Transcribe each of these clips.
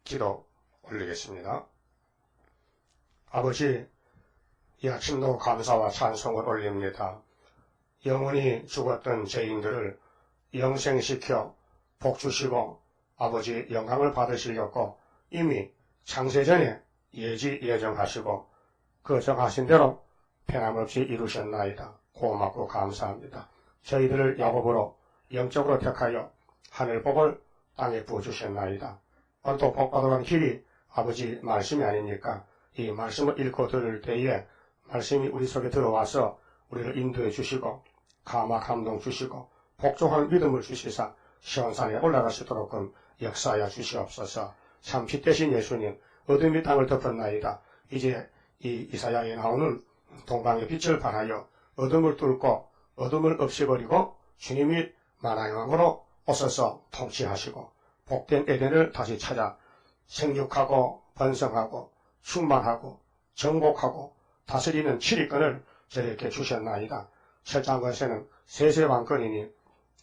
기도 올리겠습니다. 아버지, 이 아침도 감사와 찬송을 올립니다. 영원히 죽었던 죄인들을 영생시켜 복주시고 아버지 영광을 받으시려고 이미 창세전에 예정하시고 그 정하신 대로 변함없이 이루셨나이다. 고맙고 감사합니다. 저희들을 야곱으로 영적으로 택하여 하늘복을 땅에 부어주셨나이다. 오늘도 복받아간 길이 아버지 말씀이 아닙니까? 이 말씀을 읽고 들을 때에 말씀이 우리 속에 들어와서 우리를 인도해 주시고 감화 감동 주시고 복종할 믿음을 주시사 시온산에 올라갈 수 있도록 역사하여 주시옵소서. 참 빛 대신 예수님, 어둠이 땅을 덮었나이다. 이제 이 이사야에 나오는 동방의 빛을 발하여 어둠을 뚫고 어둠을 없애버리고 주님이 만왕의 왕으로 오셔서 통치하시고 복된 에덴을 다시 찾아 생육하고 번성하고 충만하고 정복하고 다스리는 7위권을 저에게 주셨나이다. 철장 것에는 세세왕권이니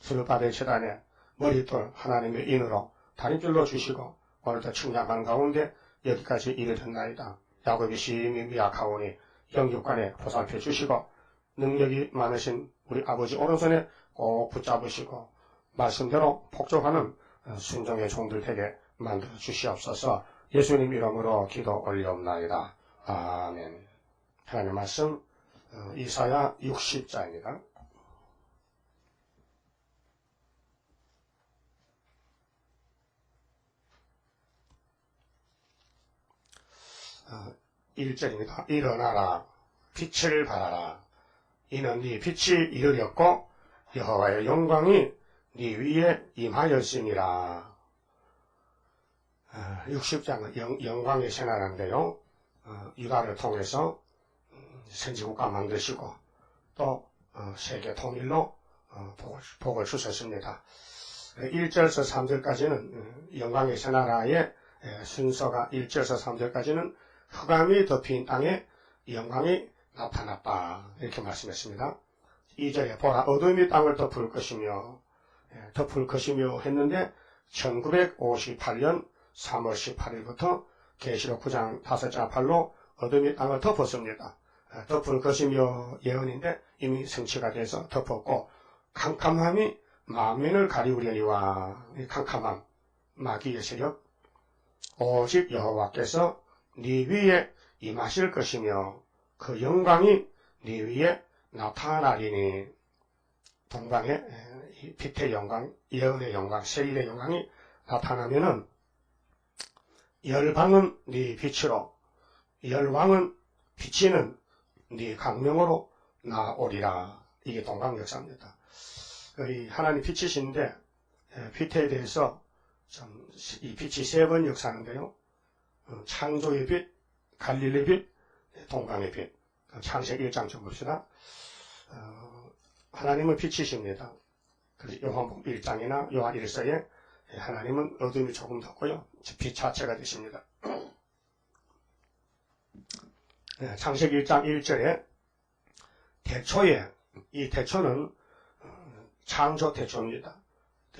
스룹바벨 재단에 머릿돌 하나님의 인으로 다림줄로 주시고 오늘도 측량한 가운데 여기까지 이르렀나이다. 야곱이 심히 미약하오니 영육간에 보살펴 주시고 능력이 많으신 우리 아버지 오른손에 꼭 붙잡으시고 말씀대로 복종하는 순종의 종들 되게 만들어 주시옵소서. 예수님 이름으로 기도 올리옵나이다. 아멘. 하나님의 말씀 이사야 60자입니다. (1절입니다) 일어나라 빛을 발하라. 이는 네 빛이 이르렀고 여호와의 영광이 네 위에 임하였음이라. 60장은 영광의 새나라인데요. 유다를 통해서 선지국가 만드시고 또 세계 통일로 복을 주셨습니다. 1절에서 3절까지는 영광의 새나라의 순서가 1절에서 3절까지는 흑암이 덮인 땅에 영광이 나타났다 이렇게 말씀했습니다. 2절에 보라 어둠이 땅을 덮을 것이며 했는데 1958년 3월 18일부터 계시록 9장 5장 8로 어둠이 땅을 덮었습니다. 덮을 것이며 예언인데 이미 성취가 돼서 덮었고 캄캄함이 만민을 가리우려니와 이 캄캄함 마귀의 세력 오직 여호와께서 네 위에 임하실 것이며 그 영광이 네 위에 나타나리니. 동방의 빛의 영광, 예언의 영광, 세일의 영광이 나타나면은 열방은 네 빛으로 열왕은 비치는 네 강명으로 나오리라. 이게 동방 역사입니다. 하나님 빛이신데 빛에 대해서 이 빛이 3번 역사하는데요. 창조의 빛, 갈릴리 빛, 동방의 빛. 창세기 1장 좀 봅시다. 하나님은 빛이십니다. 그래서 요한복음 1장이나 요한 1서에 하나님은 어둠이 조금 덮고요. 빛 자체가 되십니다. 창세기 1장 1절에 태초에, 이 태초는 창조 태초입니다.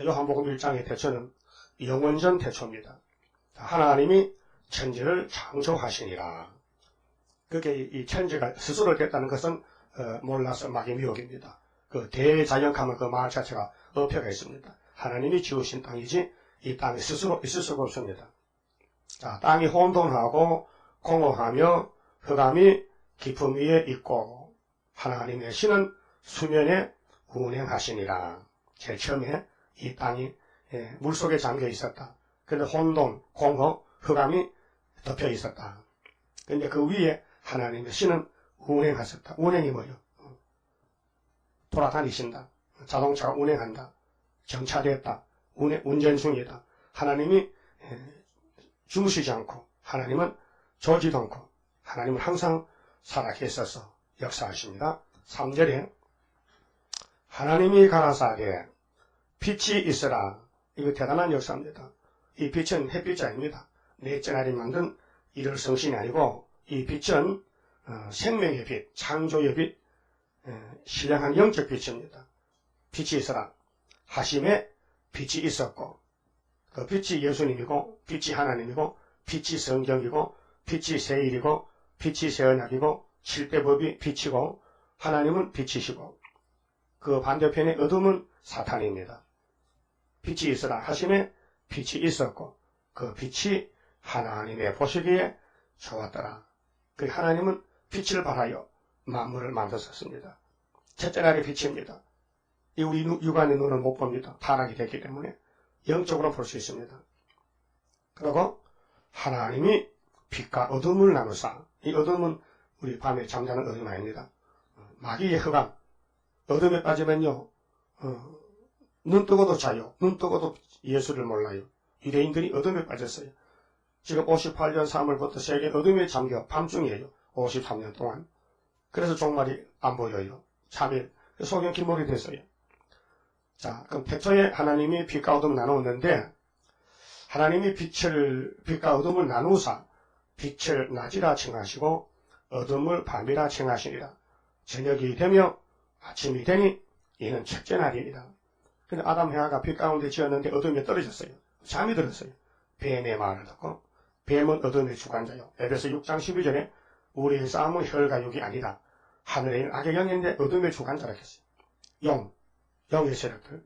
요한복음 1장의 태초는 영원전 태초입니다. 하나님이 천지를 창조하시니라. 그게 이 천지가 스스로 됐다는 것은 몰라서 마귀 미혹입니다. 그 대자연하면 그 말 자체가 어폐가 있습니다. 하나님이 지으신 땅이지 이 땅이 스스로 있을 수가 없습니다. 자, 땅이 혼돈하고 공허하며 흑암이 깊음 위에 있고 하나님의 신은 수면에 운행하시니라. 제일 처음에 이 땅이 물속에 잠겨 있었다. 근데 혼돈, 공허, 흑암이 덮여 있었다. 근데 그 위에 하나님의 신은 운행하셨다. 운행이 뭐예요? 돌아다니신다. 자동차가 운행한다. 정차됐다. 운전 중이다. 하나님이 주무시지 않고 하나님은 졸지도 않고 하나님은 항상 살아계셔서 역사하십니다. 3절에 하나님이 가라사대 빛이 있으라. 이거 대단한 역사입니다. 이 빛은 햇빛이 아닙니다. 넷째 날이 만든 일월 성신이 아니고 이 빛은 생명의 빛, 창조의 빛, 신령한 영적 빛입니다. 빛이 있으라. 하심에 빛이 있었고 그 빛이 예수님이고 빛이 하나님이고 빛이 성경이고 빛이 세일이고 빛이 세언약이고 7대 법이 빛이고 하나님은 빛이시고 그 반대편에 어둠은 사탄입니다. 빛이 있으라 하심에 빛이 있었고 그 빛이 하나님의 보시기에 좋았더라. 그 하나님은 빛을 발하여 만물을 만드셨습니다. 첫째 날의 빛입니다. 이 우리 육안의 눈은 못 봅니다. 타락이 됐기 때문에 영적으로 볼 수 있습니다. 그리고 하나님이 빛과 어둠을 나누사, 이 어둠은 우리 밤에 잠자는 어둠이 아닙니다. 마귀의 흑암, 어둠에 빠지면요, 눈 뜨고도 자요. 눈 뜨고도 예수를 몰라요. 유대인들이 어둠에 빠졌어요. 지금 58년 3월부터 세계 어둠에 잠겨 밤중이에요. 53년 동안. 그래서 종말이 안 보여요. 3일 소경 기몰이 됐어요. 자, 그럼 태초에 하나님이 빛과 어둠을 나누었는데 하나님이 빛과 어둠을 나누사 빛을 낮이라 칭하시고 어둠을 밤이라 칭하시니라. 저녁이 되며 아침이 되니 이는 첫째 날이니라. 근데 아담 해와가 빛 가운데 지었는데 어둠에 떨어졌어요. 잠이 들었어요. 뱀의 말을 듣고 뱀은 어둠의 주관자요. 에베소 6장 12절에 우리의 싸움은 혈과 육이 아니라 하늘에 있는 악의 영인데 어둠의 주관자라 했어요. 영의 세력들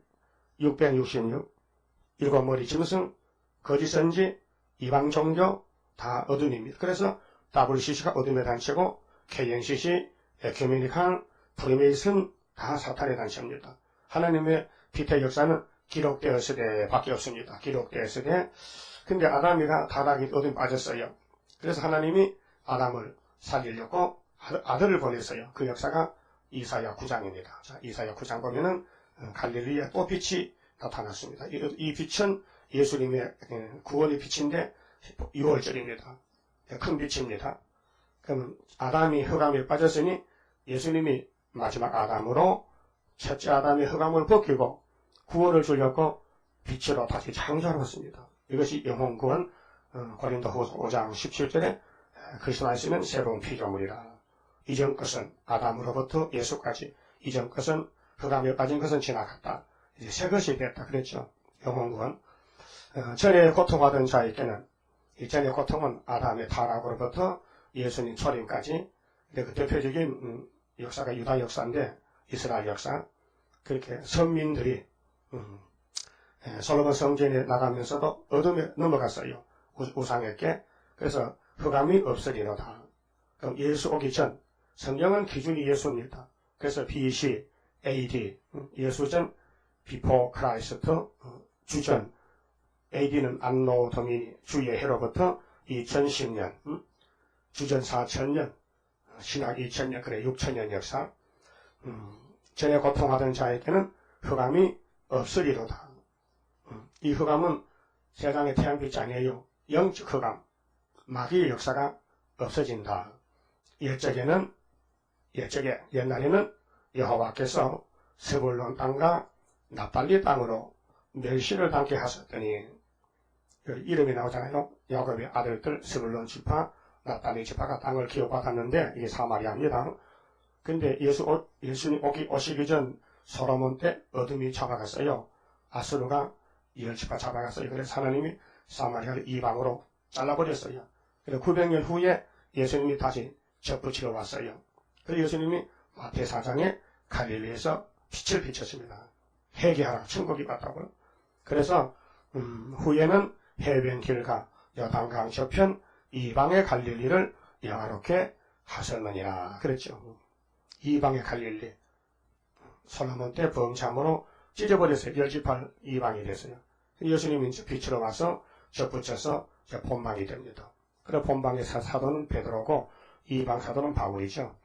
666 일곱 머리 짐승 거짓 선지 이방 종교 다 어둠입니다. 그래서 WCC가 어둠의 단체고 KNCC, 에큐메니칸, 프리메이슨 다 사탄의 단체입니다. 하나님의 빛의 역사는 기록되었으되 밖에 없습니다. 기록되었으되 근데 아담이가 타락이 어둠에 빠졌어요. 그래서 하나님이 아담을 살리려고 아들을 보냈어요. 그 역사가 이사야 9장입니다. 자, 이사야 9장 보면은 갈릴리에 또 빛이 나타났습니다. 이 빛은 예수님의 구원의 빛인데 6월절입니다. 큰 빛입니다. 그럼 아담이 흑암에 빠졌으니 예수님이 마지막 아담으로 첫째 아담의 흑암을 벗기고 구원을 주려고 빛으로 다시 창조하였습니다. 이것이 영혼 구원 고린도후서 5장 17절에 그리스도 안에는 새로운 피조물이라. 이전 것은 아담으로부터 예수까지 이전 것은 흑암에 빠진 것은 지나갔다. 이제 새 것이 됐다 그랬죠. 영혼 구원. 전에 고통하던 자에게는 이 전의 고통은 아담의 타락으로부터 예수님 초림까지. 근데 그 대표적인 역사가 유다 역사인데 이스라엘 역사. 그렇게 선민들이 솔로몬 성전에 나가면서도 어둠에 넘어갔어요. 우상에게. 그래서 흑암이 없으리로다. 그럼 예수 오기 전 성경은 기준이 예수입니다. 그래서 BC, AD 예수전 비포 크라이스트 주전 AD는 안노 도미니 주의 해로부터 2010년 주전 4000년 신학 2000년 그래 6000년 역사 전에 고통하던 자에게는 흑암이 없으리로다. 이 흑암은 세상의 태양빛이 아니에요. 영적 흑암 마귀의 역사가 없어진다. 옛날에는 여호와께서 스불론 땅과 납달리 땅으로 멸시를 당케 하셨더니 이름이 나오잖아요. 야곱의 아들들 스불론 지파, 납달리 지파가 땅을 기업받았는데 이게 사마리아입니다. 근데 예수님 오시기 전 솔로몬 때 어둠이 잡아갔어요. 아수르가 10지파 잡아갔어요. 그래서 하나님이 사마리아를 이방으로 잘라버렸어요. 그래서 900년 후에 예수님이 다시 접붙이러 왔어요. 그래서 예수님이 마태 4장에 갈릴리에서 빛을 비쳤습니다. 회개하라 천국이 같다고요. 그래서 후에는 해변길과 여단강 저편 이방의 갈릴리를 영화롭게 하셨느니라 그랬죠. 이방의 갈릴리 솔로몬 때 범참으로 찢어버렸어요. 10지파 이방이 됐어요. 예수님이 이제 빛으로 와서 접붙여서 본방이 됩니다. 그래서 본방의 사도는 베드로고 이방 사도는 바울이죠.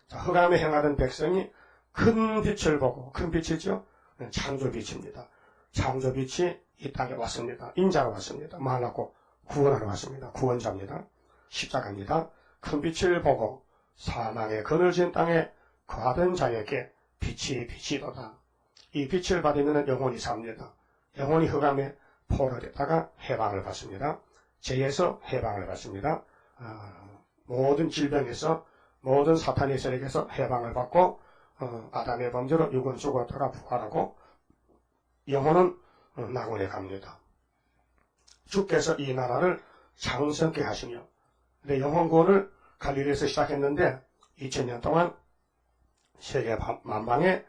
자, 흑암에 행하던 백성이 큰 빛을 보고 큰 빛이죠. 창조빛입니다. 창조빛이 이 땅에 왔습니다. 인자로 왔습니다. 말하고 구원하러 왔습니다. 구원자입니다. 십자가입니다. 큰 빛을 보고 사망의 그늘진 땅에 거하던 자에게 빛이도다. 이 빛을 받으면 영혼이 삽니다. 영혼이 흑암에 포로됐다가 해방을 받습니다. 죄에서 해방을 받습니다. 모든 질병에서 모든 사탄의 세력에서 해방을 받고 아담의 범죄로 육은 죽었다가 부활하고 영혼은 낙원에 갑니다. 주께서 이 나라를 장성케 하시며, 근데 영혼구원을 갈릴리에서 시작했는데 2000년 동안 세계 만방에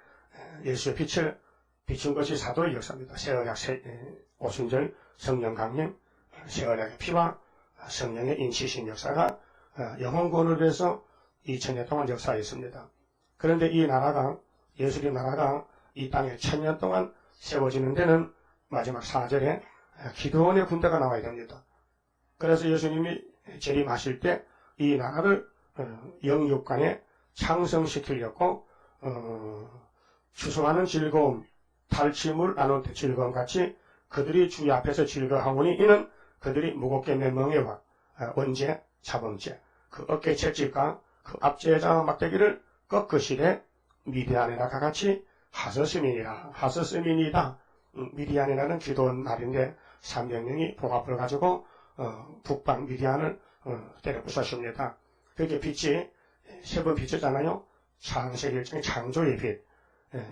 예수의 빛을 비춘 것이 사도의 역사입니다. 세언약 오순절 성령 강림, 세언약의 피와 성령의 인치신 역사가 영혼구원을 위해서 2000년 동안 역사했습니다. 그런데 이 나라가, 예수의 나라가 이 땅에 1000년 동안 세워지는 데는 마지막 4절에 기드온의 군대가 나와야 됩니다. 그래서 예수님이 재림하실 때 이 나라를 영육간에 창성시키려고 추수하는 즐거움, 탈취물 나눌 때 즐거움 같이 그들이 주의 앞에서 즐거워하오니 이는 그들이 무겁게 낸 멍에와 원죄, 자범죄, 그 어깨 채찍과 그 앞제자 막대기를 꺾으시되 미디안이라 같이 하서스민이다. 미디안이라는 기도원 날인데 300명이 봉합을 가지고 북방 미디안을 때려 부수십니다. 그렇게 빛이 세 번 비쳤잖아요. 창세기 1장의 창조의 빛,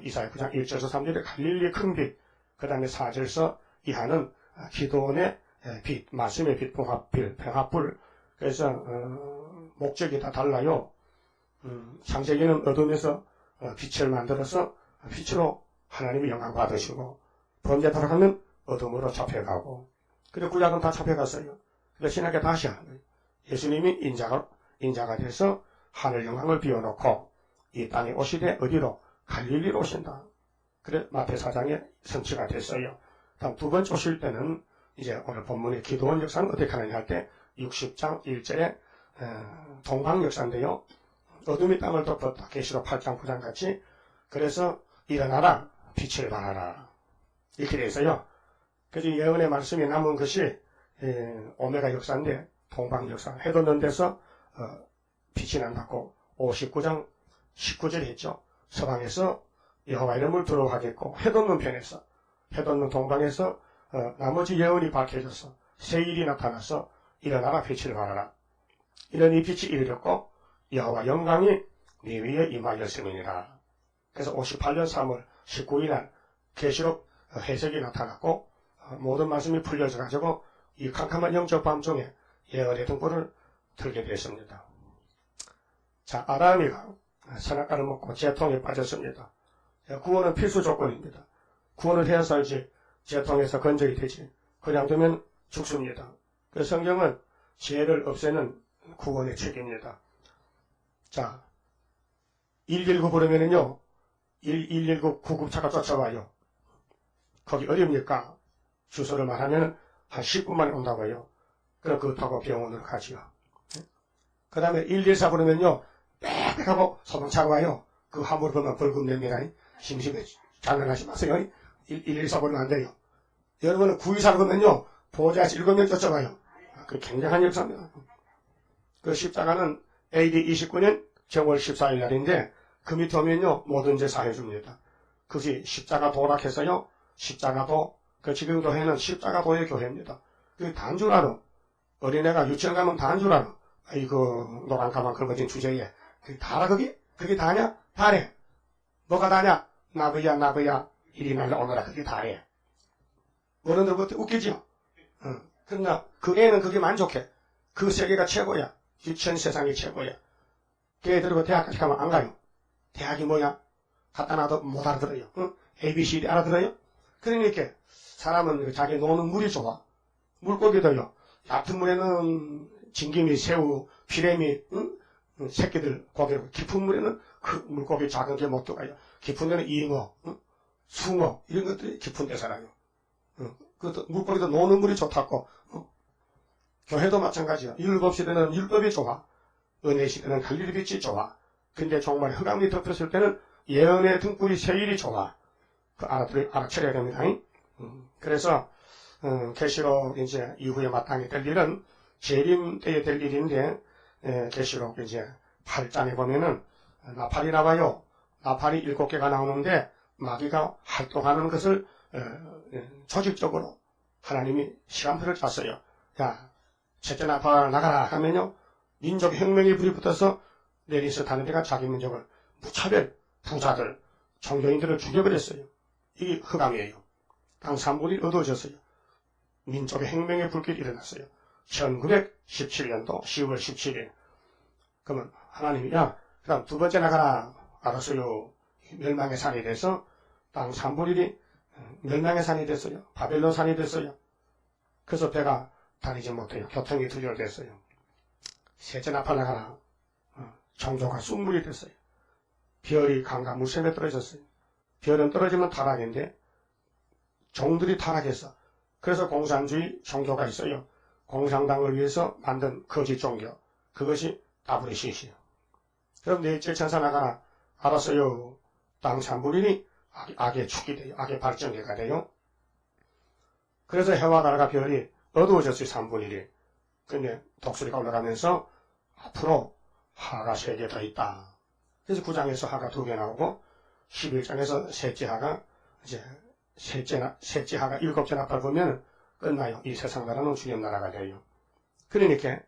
이사야 9장 1절에서 3절의 갈릴리의 큰 빛, 그 다음에 4절에서 이하는 기도원의 빛, 말씀의 빛, 병합불. 그래서 목적이 다 달라요. 창세기는 어둠에서 빛을 만들어서 빛으로 하나님의 영광 받으시고, 범죄 돌아가면 어둠으로 잡혀가고, 근데 구약은 다 잡혀갔어요. 근데 신약에 다시 하는 거예요. 예수님이 인자가 돼서 하늘 영광을 비워놓고 이 땅에 오시되 어디로? 갈릴리로 오신다. 그래 마태 4장에 성취가 됐어요. 다음 두 번째 오실 때는 이제 오늘 본문의 기도원 역사는 어떻게 하느냐 할 때 60장 1절에 동방 역사인데요. 어둠이 땅을 덮었다. 계시록 8장 9장 같이. 그래서 일어나라 빛을 발하라 이렇게 돼 있어요. 그래서 예언의 말씀이 남은 것이 오메가 역사인데 동방 역사 해 돋는 데서 빛이 난다고 59장 19절에 했죠. 서방에서 여호와 이름을 두려워하겠고 해 돋는 편에서 해 돋는 동방에서 나머지 예언이 밝혀져서 세일이 나타나서 일어나라 빛을 발하라. 이런 이 빛이 이르렀고 여호와 영광이 네 위에 임하였음이니라. 그래서 58년 3월 19일 날 계시록 해석이 나타났고 모든 말씀이 풀려져 가지고 이 캄캄한 영적 밤중에 예언의 등불을 들게 됐습니다. 자, 아람이가 선악과를 먹고 재통에 빠졌습니다. 구원은 필수 조건입니다. 구원을 해야 살지 재통에서 건져야 되지. 그냥 두면 죽습니다. 그 성경은 죄를 없애는 구원의 책입니다. 자, 119 부르면은요, 119 구급차가 쫓아와요. 거기 어딥니까? 주소를 말하면 한 10분 만에 온다고 해요. 그럼 그거 타고 병원으로 가지요. 그 다음에 114 부르면요, 빽빽하고 소방차가 와요. 그 화물 보면 벌금 냅니다. 심심해. 장난하지 마세요. 114 부르면 안 돼요. 여러분은 924 부르면요, 보호자에서 7명 쫓아와요. 그 굉장한 역사입니다. 그 십자가는 AD 29년 정월 14일 날인데, 그 밑에 오면요, 모든 죄 사해줍니다. 그것이 십자가 도락해서요, 십자가도, 그 지금도 해는 십자가도의 교회입니다. 그게 다인 줄 알아. 어린애가 유치원 가면 다인 줄 알아. 아이고, 노란 가방 긁어진 주제에. 그게 다라, 그게? 그게 다냐? 다래. 뭐가 다냐? 나비야. 이리 날라 오너라. 그게 다래. 어른들 그때 웃기죠? 그러나 그 애는 그게 만족해. 그 세계가 최고야. 유치원 세상이 최고야. 걔들하고 대학까지 가면 안 가요. 대학이 뭐야? 갖다 놔도 못 알아들어요. ABCD 알아들어요? 그러니까 사람은 자기 노는 물이 좋아. 물고기도요. 얕은 물에는 진기미, 새우, 피레미, 새끼들 고기로. 깊은 물에는 그 물고기 작은 게 못 들어가요. 깊은 데는 잉어, 숭어 이런 것들이 깊은 데 살아요. 그것도 물고기도 노는 물이 좋다고. 교회도 마찬가지야. 율법 시대는 율법이 좋아. 은혜 시대는 갈릴리 빛이 좋아. 근데 정말 흑암이 덮였을 때는 예언의 등불이 세일이 좋아. 그 알아차려야 됩니다. 그래서 계시록 이제 이후에 마땅히 될 일은 재림 때에 될 일인데, 계시록 이제 8장에 보면은 나팔이 나와요. 나팔이 7개가 나오는데 마귀가 활동하는 것을 조직적으로 하나님이 시간표를 짰어요. 야, 첫째 나팔 나가라 하면요, 민족 혁명이 불이 붙어서 내리스 다는 데가 자기 민족을 무차별 부자들, 종교인들을 죽여버렸어요. 이게 흑암이에요. 땅 3분이 어두워졌어요. 민족의 혁명의 불길이 일어났어요. 1917년도 10월 17일. 그러면 하나님이 야, 그다음 두 번째 나가라. 알았어요. 멸망의 산이 돼서 땅 3분의 1이 멸망의 산이 됐어요. 바벨론 산이 됐어요. 그래서 배가 다니지 못해요. 교통이 두절됐어요. 셋째 나팔 나가라. 정조가 쑥물이 됐어요. 별이 강과 물샘에 떨어졌어요. 별은 떨어지면 타락인데 종들이 타락했어. 그래서 공산주의 종교가 있어요. 공산당을 위해서 만든 거짓 종교. 그것이 다브레시시요. 그럼 넷째 천사 나가라. 알았어요. 땅 3분의 1이 악의 축이 돼요. 악의 발전기가 돼요. 그래서 해와 달과 별이 어두워졌어요. 3분의 1이. 근데 독수리가 올라가면서 앞으로 하가 3개 더 있다. 그래서 9장에서 하가 2개 나오고 11장에서 셋째 하가 이제 셋째 하가 7개 나팔 보면 끝나요. 이 세상 나라는 주님 나라가 돼요. 그러니까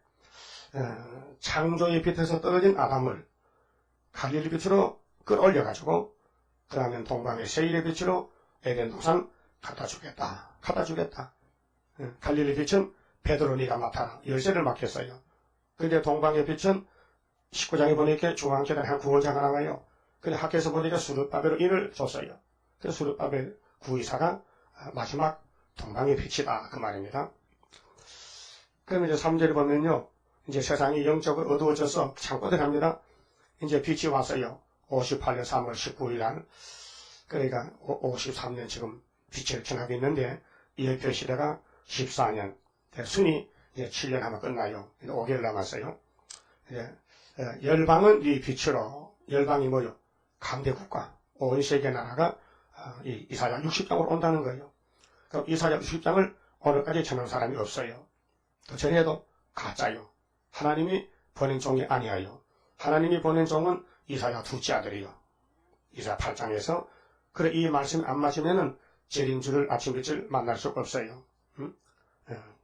창조의 빛에서 떨어진 아담을 갈릴리 빛으로 끌어올려가지고 그 다음에 동방의 세일의 빛으로 에덴 동산 갖다 주겠다. 갈릴리 빛은 베드로 네가 맡아라. 열쇠를 맡겼어요. 근데 동방의 빛은 19장에 보니까 중앙계단에 한 구원자가 나와요. 근데 학교에서 보니까 수르바벨로 인을 줬어요. 그래서 수르바벨 구의사가 마지막 동방의 빛이다. 그 말입니다. 그럼 이제 3절에 보면요. 이제 세상이 영적으로 어두워져서 창고대 갑니다. 이제 빛이 왔어요. 58년 3월 19일 날. 그러니까 53년 지금 빛을 지나고 있는데 예표 시대가 14년. 순위 이제 7년 하면 끝나요. 5개월 남았어요. 이제 열방은 이 빛으로, 열방이 뭐요? 강대국가, 온 세계 나라가 이사야 60장으로 온다는 거예요. 그럼 이사야 60장을 오늘까지 전한 사람이 없어요. 그 전에도 가짜요. 하나님이 보낸 종이 아니에요. 하나님이 보낸 종은 이사야 둘째 아들이요. 이사야 8장에서 그래 이 말씀이 안 맞으면은 재림주를 아침빛을 만날 수 없어요.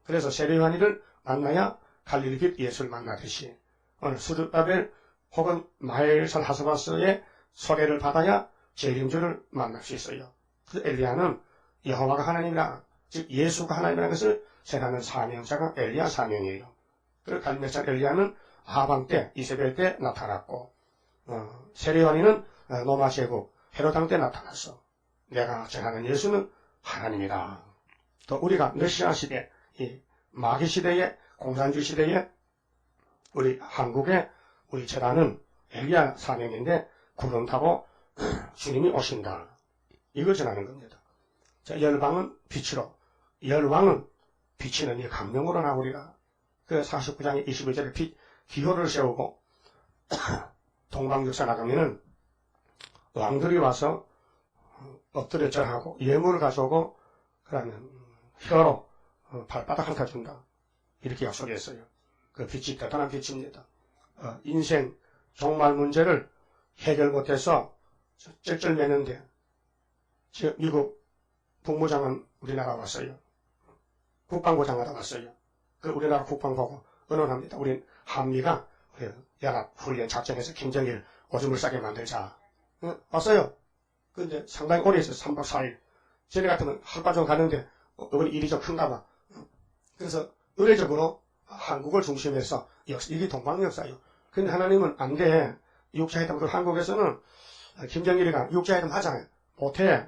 그래서 세례요한이를 만나야 갈릴리 빛 예수를 만나듯이 오늘 수르바벨 혹은 마엘산 하스바스의 소개를 받아야 재림주를 만날 수 있어요. 그래서 엘리야는 여호와가 하나님이라, 즉 예수가 하나님이라는 것을 전하는 사명자가 엘리야 사명이에요. 그리고 갈릴리산 엘리야는 하방 때, 이세벨 때 나타났고 세례요한이는 로마 제국 헤로당 때 나타났어. 내가 전하는 예수는 하나님이다. 또 우리가 메시아 시대, 이 마귀 시대에, 공산주의 시대에 우리 한국에 우리 제라는 엘리야 사명인데 구름 타고 주님이 오신다. 이걸 전하는 겁니다. 자, 열방은 빛으로, 열왕은 비치는 이 강령으로 나오리라. 그 49장의 21절에 기호를 세우고 동방역사 나가면은 왕들이 와서 엎드려 절하고 예물을 가져오고 그러면 혀로 발바닥 핥아 준다. 이렇게 약속했어요. 그 빛이 대단한 빛입니다. 인생 종말 문제를 해결 못해서 쩔쩔매는데 미국 국무장은 우리나라 왔어요. 국방부 장하다 왔어요. 그 우리나라 국방부하고 의논합니다. 우린 한미가 연합훈련 작전에서 김정일 오줌을 싸게 만들자. 왔어요. 근데 상당히 오래 있어요. 3박 4일. 전에 같으면 하루바정 가는데 이번에 일이 좀 큰가 봐. 그래서 의례적으로 한국을 중심해서 이게 동방역사예요. 근데 하나님은 안 돼. 육자회담, 한국에서는 김정일이가 육자회담 하잖아요. 못해.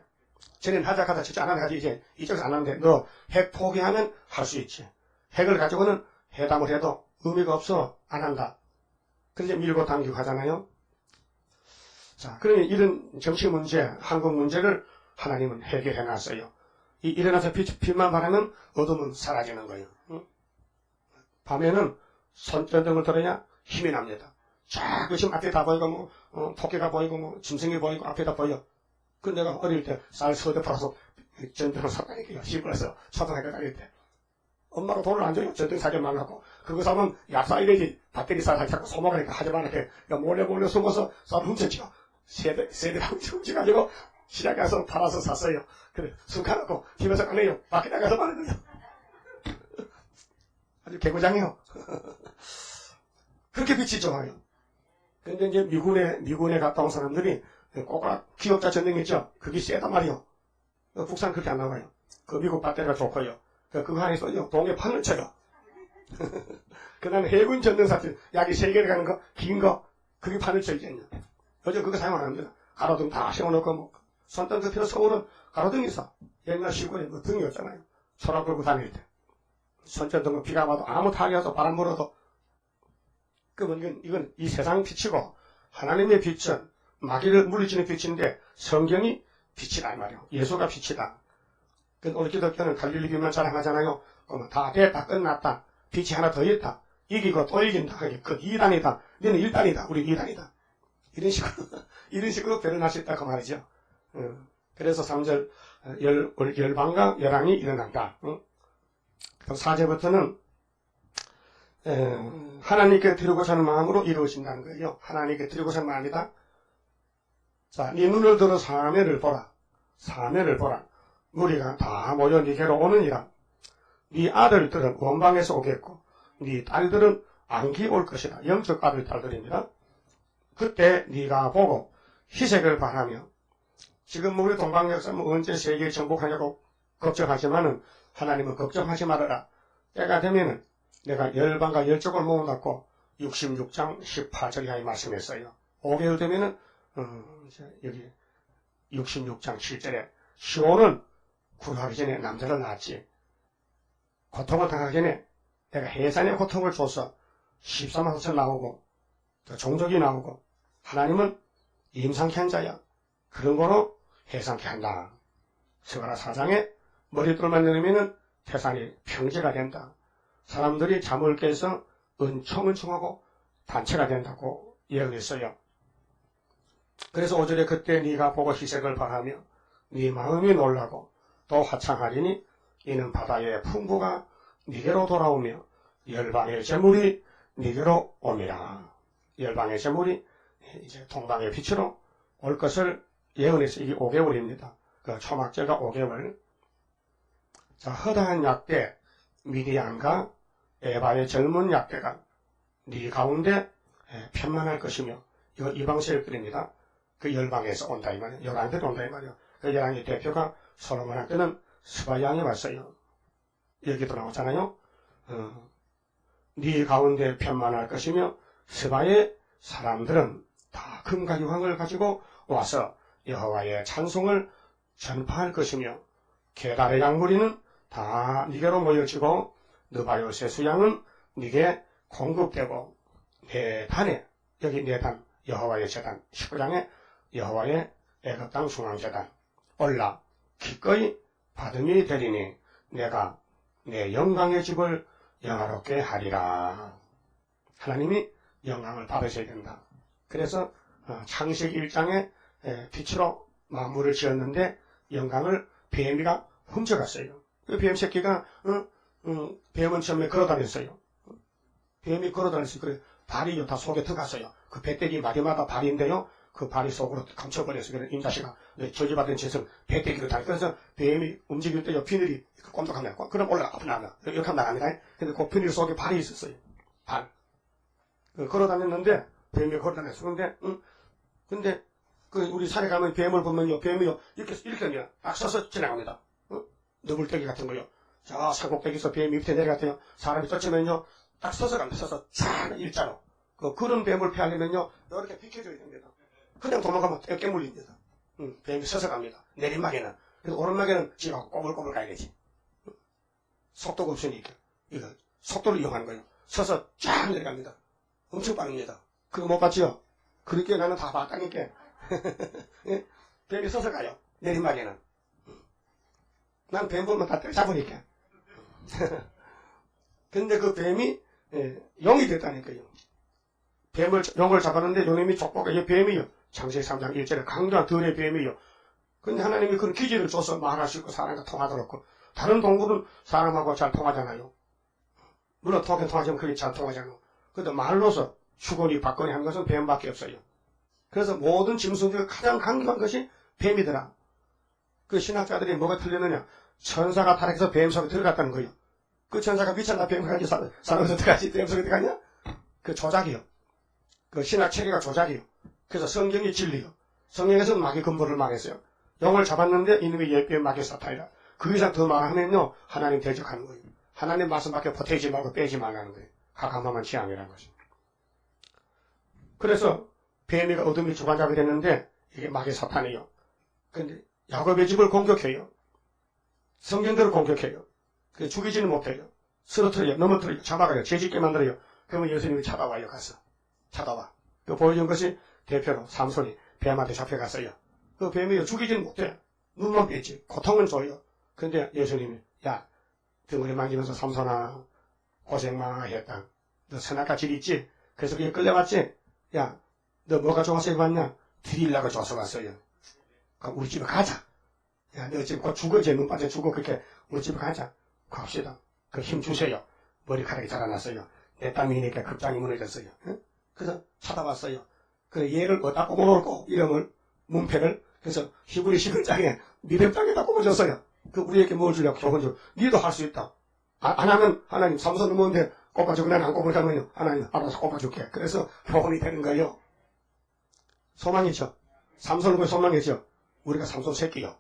쟤는 하자 진짜 안 하면 가지. 이제 이쪽에서 안 하는데 너 핵 포기하면 할 수 있지. 핵을 가지고는 회담을 해도 의미가 없어. 안 한다. 그래서 밀고 당기고 하잖아요. 자, 그러니 이런 정치 문제, 한국 문제를 하나님은 해결해 놨어요. 일어나서 빛만 바라면 어둠은 사라지는 거예요. 밤에는 손전등을 들어야 힘이 납니다. 쫙 지금 앞에 다 보이고 토끼가 보이고 짐승이 보이고 앞에 다 보여. 그 내가 어릴 때 쌀 서대 팔아서 전등을 샀다니까요. 시골에서 초등학교 다닐 때. 엄마가 돈을 안 줘요. 전등 사지 말라고. 그거 사면 약사 이래지. 배터리 쌀 자꾸 소모가니까 하지 말라고. 몰래 숨어서 쌀 훔쳤죠. 세대랑 훔쳐가지고 시장 가서 팔아서 샀어요. 그래, 숨가놓고 집에서 꺼내요. 밖에 나가서 파는 거예요. 아주 개구장이요. 그렇게 빛이 좋아요. 근데 이제 미군에 갔다 온 사람들이 꼬꼬락 기억자 전등 있죠? 그게 세단 말이요. 국산 그렇게 안 나와요. 그 미국 배터리가 좋고요. 그거 하나 있어요. 동해 판을 쳐요. 그 다음에 해군 전등사들, 약이 3개 가는 거, 긴 거, 그게 판을 쳐 있잖아요. 요즘 그거 사용 안 합니다. 가로등 다 세워놓고, 뭐, 손등 같은 서울은 가로등이 있어. 옛날 시골에 뭐 등이 없잖아요. 소라 끌고 다닐 때. 손전등은 비가 와도 아무 타기 와서 바람 불어도, 그러면 이건 이 세상 빛이고, 하나님의 빛은 마귀를 물리치는 빛인데, 성경이 빛이다, 이 말이에요. 예수가 빛이다. 우리 기독교는 갈릴리 비유만 자랑하잖아요. 다 됐다, 끝났다. 빛이 하나 더 있다. 이기고 또 이긴다. 그 2단이다. 너는 1단이다. 우리 2단이다. 이런 식으로 표현할 수 있다. 그 말이죠. 그래서 3절, 열방과 열왕이 일어난다. 그 4절부터는, 하나님께 드리고자 하는 마음으로 이루어진다는 거예요. 하나님께 드리고자 하는 마음이다. 자, 네 눈을 들어 사면을 보라. 사면을 보라. 무리가 다 모여 네게로 오느니라. 네 아들들은 원방에서 오겠고 네 딸들은 안기 올 것이다. 영적 아들 딸들입니다. 그때 네가 보고 희색을 바라며 지금 우리 동방역사 언제 세계에 정복하냐고 걱정하지만은 하나님은 걱정하지 말아라. 때가 되면은 내가 열방과 열족을 모아놓고 66장 18절에 말씀했어요. 5개월 되면은 여기 66장 7절에 시온은 구하기 전에 남자를 낳았지. 고통을 당하기 전에 내가 해산의 고통을 줘서 14만 4천 나오고 또 종족이 나오고 하나님은 임상케 한 자야. 그런 거로 해상케 한다. 스가랴 4장에 머리돌만 내리면은 태산이 평지가 된다. 사람들이 잠을 깨서 은총은총하고 단체가 된다고 이야기했어요. 그래서 5절에 그때 네가 보고 희색을 바라며 네 마음이 놀라고 또 화창하리니 이는 바다의 풍부가 네게로 돌아오며 열방의 재물이 네게로 옵니다. 열방의 재물이 이제 동방의 빛으로 올 것을 예언해서 이게 5개월입니다. 그 초막절과 5개월. 자, 허다한 약대 미디안과 에바의 젊은 약대가 네 가운데 편만할 것이며 이거 이방세력들입니다. 그 열방에서 온다 이 말이에요. 열왕들이 온다 이 말이에요. 그 열왕의 대표가 솔로몬한테는 스바양이 왔어요. 여기도 나오잖아요. 네 가운데 편만할 것이며 스바의 사람들은 다 금과 유황을 가지고 와서 여호와의 찬송을 전파할 것이며 게달의 양무리는 다 네게로 모여지고 느바요 세수양은 네게 공급되고 네 단에 여기 네 단 여호와의 제단 19장에 여호와의 애굽 땅 중앙제단 올라 기꺼이 받음이 되리니 내가 내 영광의 집을 영화롭게 하리라. 하나님이 영광을 받으셔야 된다. 그래서 창세기 1장에 빛으로 만물을 지었는데 영광을 뱀이가 훔쳐갔어요. 그 뱀 새끼가 뱀은 처음에 걸어다녔어요. 뱀이 걸어다녔어요. 그래 발이 다 속에 들어갔어요. 그 배때기 마디마다 발인데요. 그 발이 속으로 감춰버렸어요. 그래서 임자씨가 저주받은 죄성 배때기로 다니. 그래서 뱀이 움직일 때 비늘이 꼼짝합니다. 그럼 올라가 앞으로 나가. 이렇게 하면 나갑니다. 근데 그 비늘 속에 발이 있었어요. 발. 걸어다녔는데 뱀이 걸어다녔어요. 근데 우리 산에 가면 뱀을 보면요. 뱀이요. 이렇게 하면 딱 서서 지나갑니다. 너불떼기 같은 거요. 저 산꼭대기에서 뱀이 밑에 내려갔대요. 사람이 쫓으면요. 딱 서서 갑니다. 서서 쫙 일자로. 그런 뱀을 피하려면요. 이렇게 비켜줘야 됩니다. 그냥 도망가면 깨물립니다. 뱀이 서서 갑니다. 내리막에는. 그래서 오르막에는 지가 꼬불꼬불 가야 되지. 속도가 없으니까. 이거 속도를 이용하는 거예요. 서서 쫙 내려갑니다. 엄청 빠릅니다. 그거 못 봤지요? 그렇게 나는 다 봤다니까. 예? 뱀이 서서 가요. 내리막에는. 난 뱀 보면 다 때려잡으니까. 근데 그 뱀이 용이 됐다니까요. 용을 잡았는데 요놈이 족보가 이 뱀이요. 창세기 3장 1절에 강조한 들의 뱀이요. 근데 하나님이 그런 기질을 줘서 말할 수 있고 사람과 통하도록. 다른 동물은 사람하고 잘 통하잖아요. 물론 통하지만 그게 잘 통하잖아요. 근데 말로서 주거니 받거니 한 것은 뱀밖에 없어요. 그래서 모든 짐승 중에 가장 강력한 것이 뱀이더라. 그 신학자들이 뭐가 틀렸느냐. 천사가 타락해서 뱀 속에 들어갔다는 거예요. 그 천사가 미쳤나 뱀 속에 사람에서 들어가지 뱀 속에 들어가냐? 그 조작이요. 그 신학 체계가 조작이요. 그래서 성경이 진리요. 성경에서는 마귀 근본을 말했어요. 영을 잡았는데 이놈이 뱀 마귀 사탄이라. 그 이상 더 말하면요, 하나님 대적하는 거예요. 하나님 말씀밖에 보태지 말고 빼지 말라는 거예요. 가감함한 취향이라는 것입니다. 그래서 뱀이가 어둠의 주관자가 됐는데 이게 마귀 사탄이에요. 그런데 야곱의 집을 공격해요. 성경들을 공격해요. 죽이지는 못해요. 쓰러뜨려요. 넘어뜨려요. 잡아가요. 죄짓게 만들어요. 그러면 예수님이 찾아와요. 가서. 찾아와. 그 보여준 것이 대표로 삼손이 뱀한테 잡혀갔어요. 그 뱀이 죽이지는 못해. 눈만 뺐지. 고통은 줘요. 근데 예수님이 야 등을 만지면서 삼손아 고생 많아 했다. 너 선악과 질 있지? 그래서 그게 끌려갔지? 야 너 뭐가 좋아서 입었냐? 드리려고 줘서 왔어요. 그럼 우리 집에 가자. 야 너 지금 곧 죽어. 제 눈 빠져 죽어. 그렇게 우리 집에 가자. 갑시다. 그 힘 주세요. 머리카락이 자라났어요. 내 땀이니까 급장이 무너졌어요. 응? 그래서 찾아왔어요. 그래 얘를 어디다 꼽아놓을까? 이름을 문패를. 그래서 히브리 11장에 미lem장에다 꼽아줬어요. 그 우리에게 뭘 주려고 교훈 줘. 니도 할 수 있다. 안 하면 하나님 삼손 넘었는데 꼽아주고 난 안 꼽아주면요 하나님 알아서 꼽아줄게. 그래서 교훈이 되는 거예요. 소망이죠. 삼손은 소망이죠. 우리가 삼손 새끼요.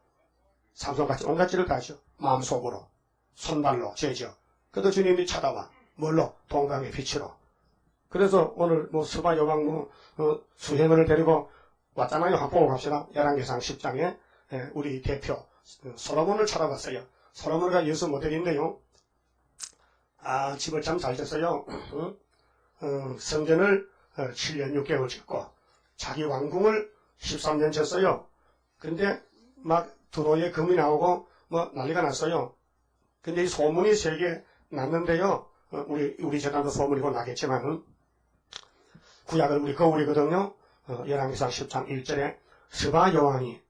삼손같이 온갖 짓을 다 하죠. 마음속으로 손발로 죄죠. 그래도 주님이 찾아와. 뭘로? 동강의 빛으로. 그래서 오늘 스바 여왕 수행을 데리고 왔잖아요. 한번 보고 갑시다. 열왕기상 10장에 우리 대표 솔로몬을 찾아봤어요. 솔로몬가 예수 모델인데요. 집을 참 잘 졌어요. 성전을 7년 6개월 짓고 자기 왕궁을 13년 졌어요. 근데 막 드로에 금이 나오고 난리가 났어요. 근데 이 소문이 세게 났는데요. 우리 재단도 소문이고 나겠지만은 구약을 우리 거울이거든요. 열왕기상 10장 1절에 스바 여왕이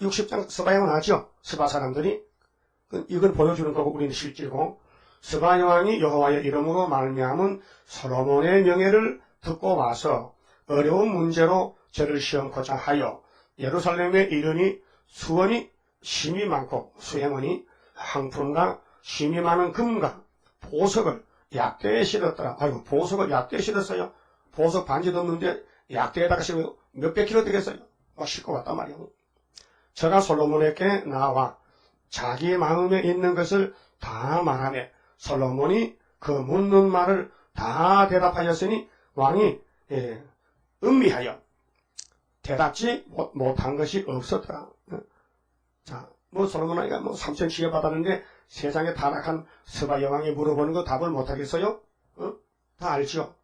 60장 스바 여왕 하죠. 스바 사람들이 이건 보여주는 거고 우리는 실제고 스바 여왕이 여호와의 이름으로 말미암은 솔로몬의 명예를 듣고 와서 어려운 문제로 저를 시험코자 하여 예루살렘에 이르니 수원이 심이 많고 수행원이 황품과 심이 많은 금과 보석을 약대에 실었더라. 아이고 보석을 약대에 실었어요. 보석 반지도 없는데 약대에다가 실으면 몇백 킬로 되겠어요. 막 싣고 왔단 말이에요. 저가 솔로몬에게 나와 자기 마음에 있는 것을 다 말하매 솔로몬이 그 묻는 말을 다 대답하였으니 왕이 음미하여 대답지 못한 것이 없었더라. 자, 솔로몬아이가 3천 지혜 받았는데 세상에 타락한 스바 여왕이 물어보는 거 답을 못하겠어요? 다 알죠?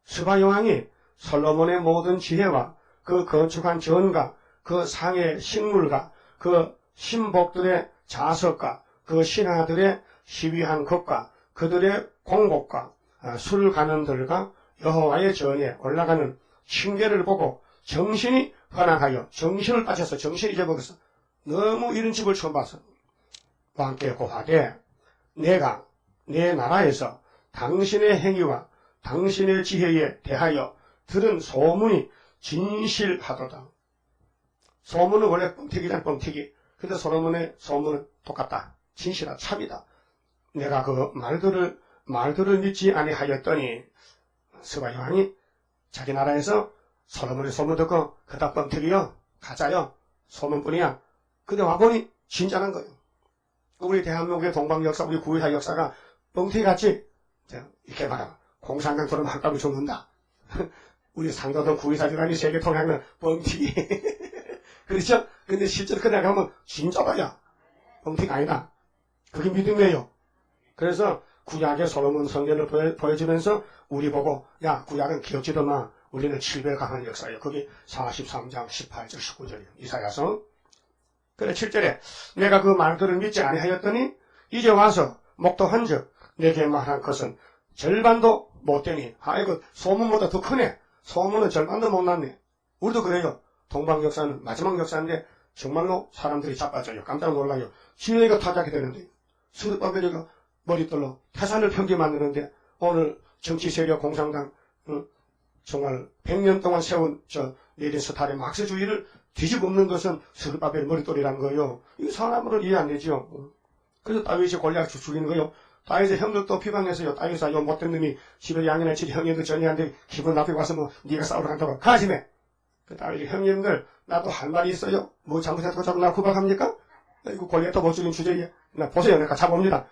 스바 여왕이 솔로몬의 모든 지혜와 그 건축한 전과 그 상의 식물과 그 신복들의 자석과 그 신하들의 시위한 것과 그들의 공복과 술 가는들과 여호와의 전에 올라가는 층계를 보고 정신이 환항하여 정신을 빠져서 정신이 잊어버렸어. 너무 이런 집을 처음 봤어. 왕께 고하되 내가 내 나라에서 당신의 행위와 당신의 지혜에 대하여 들은 소문이 진실하도다. 소문은 원래 뻥튀기잖아, 뻥튀기. 근데 솔로몬의 소문은 똑같다. 진실하다. 참이다. 내가 그 말들을 믿지 아니하였더니 스바 여왕이 자기 나라에서 솔로몬의 소문 듣고 그다 뻥튀기요. 가짜요. 소문뿐이야. 근데 와보니 진짜란 거예요. 우리 대한민국의 동방 역사, 우리 구의사 역사가 뻥튀기 같이 이렇게 말하면 공산당처럼 한감을 줬는다. 우리 상도동 구의사 기관이 세계 통행은 뻥튀기. 그렇죠? 근데 실제로 그냥 가면 진짜다야. 뻥튀기 아니다. 그게 믿음이에요. 그래서 구약의 솔로몬 성전을 보여주면서 우리 보고 야 구약은 기억지도 마. 우리는 700 강한 역사예요. 그게 43장 18절 19절이에요. 이사야서. 그래 7절에 내가 그 말들을 믿지 아니하였더니 이제 와서 목도한즉 내게 말한 것은 절반도 못되니 아이고 소문보다 더 크네. 소문은 절반도 못 났네. 우리도 그래요. 동방 역사는 마지막 역사인데 정말로 사람들이 자빠져요. 깜짝 놀라요. 지혜가 타작이 되는데 수르바벨이가 머리떨로 태산을 평지 만드는데 오늘 정치 세력 공산당 정말 100년 동안 세운 내린 스타일의 막스주의를 뒤집어엎는 것은 스르바벨 머리떨이라는 거예요. 이 사람으로는 이해 안 되죠. 그래서 다윗이 골리앗 죽이는 거예요. 다윗의 형들도 비방했어요. 다윗아 요 못된 놈이 집에 양이나 집 형님들 전이한테 기분 나쁘게 와서 네가 싸우러 간다고 가심해. 그 다윗이 형님들 나도 할 말이 있어요. 뭐 잘못했다고 자꾸 나 구박합니까? 이거 골리앗도 못 죽인 주제에, 보세요. 내가 잡아옵니다.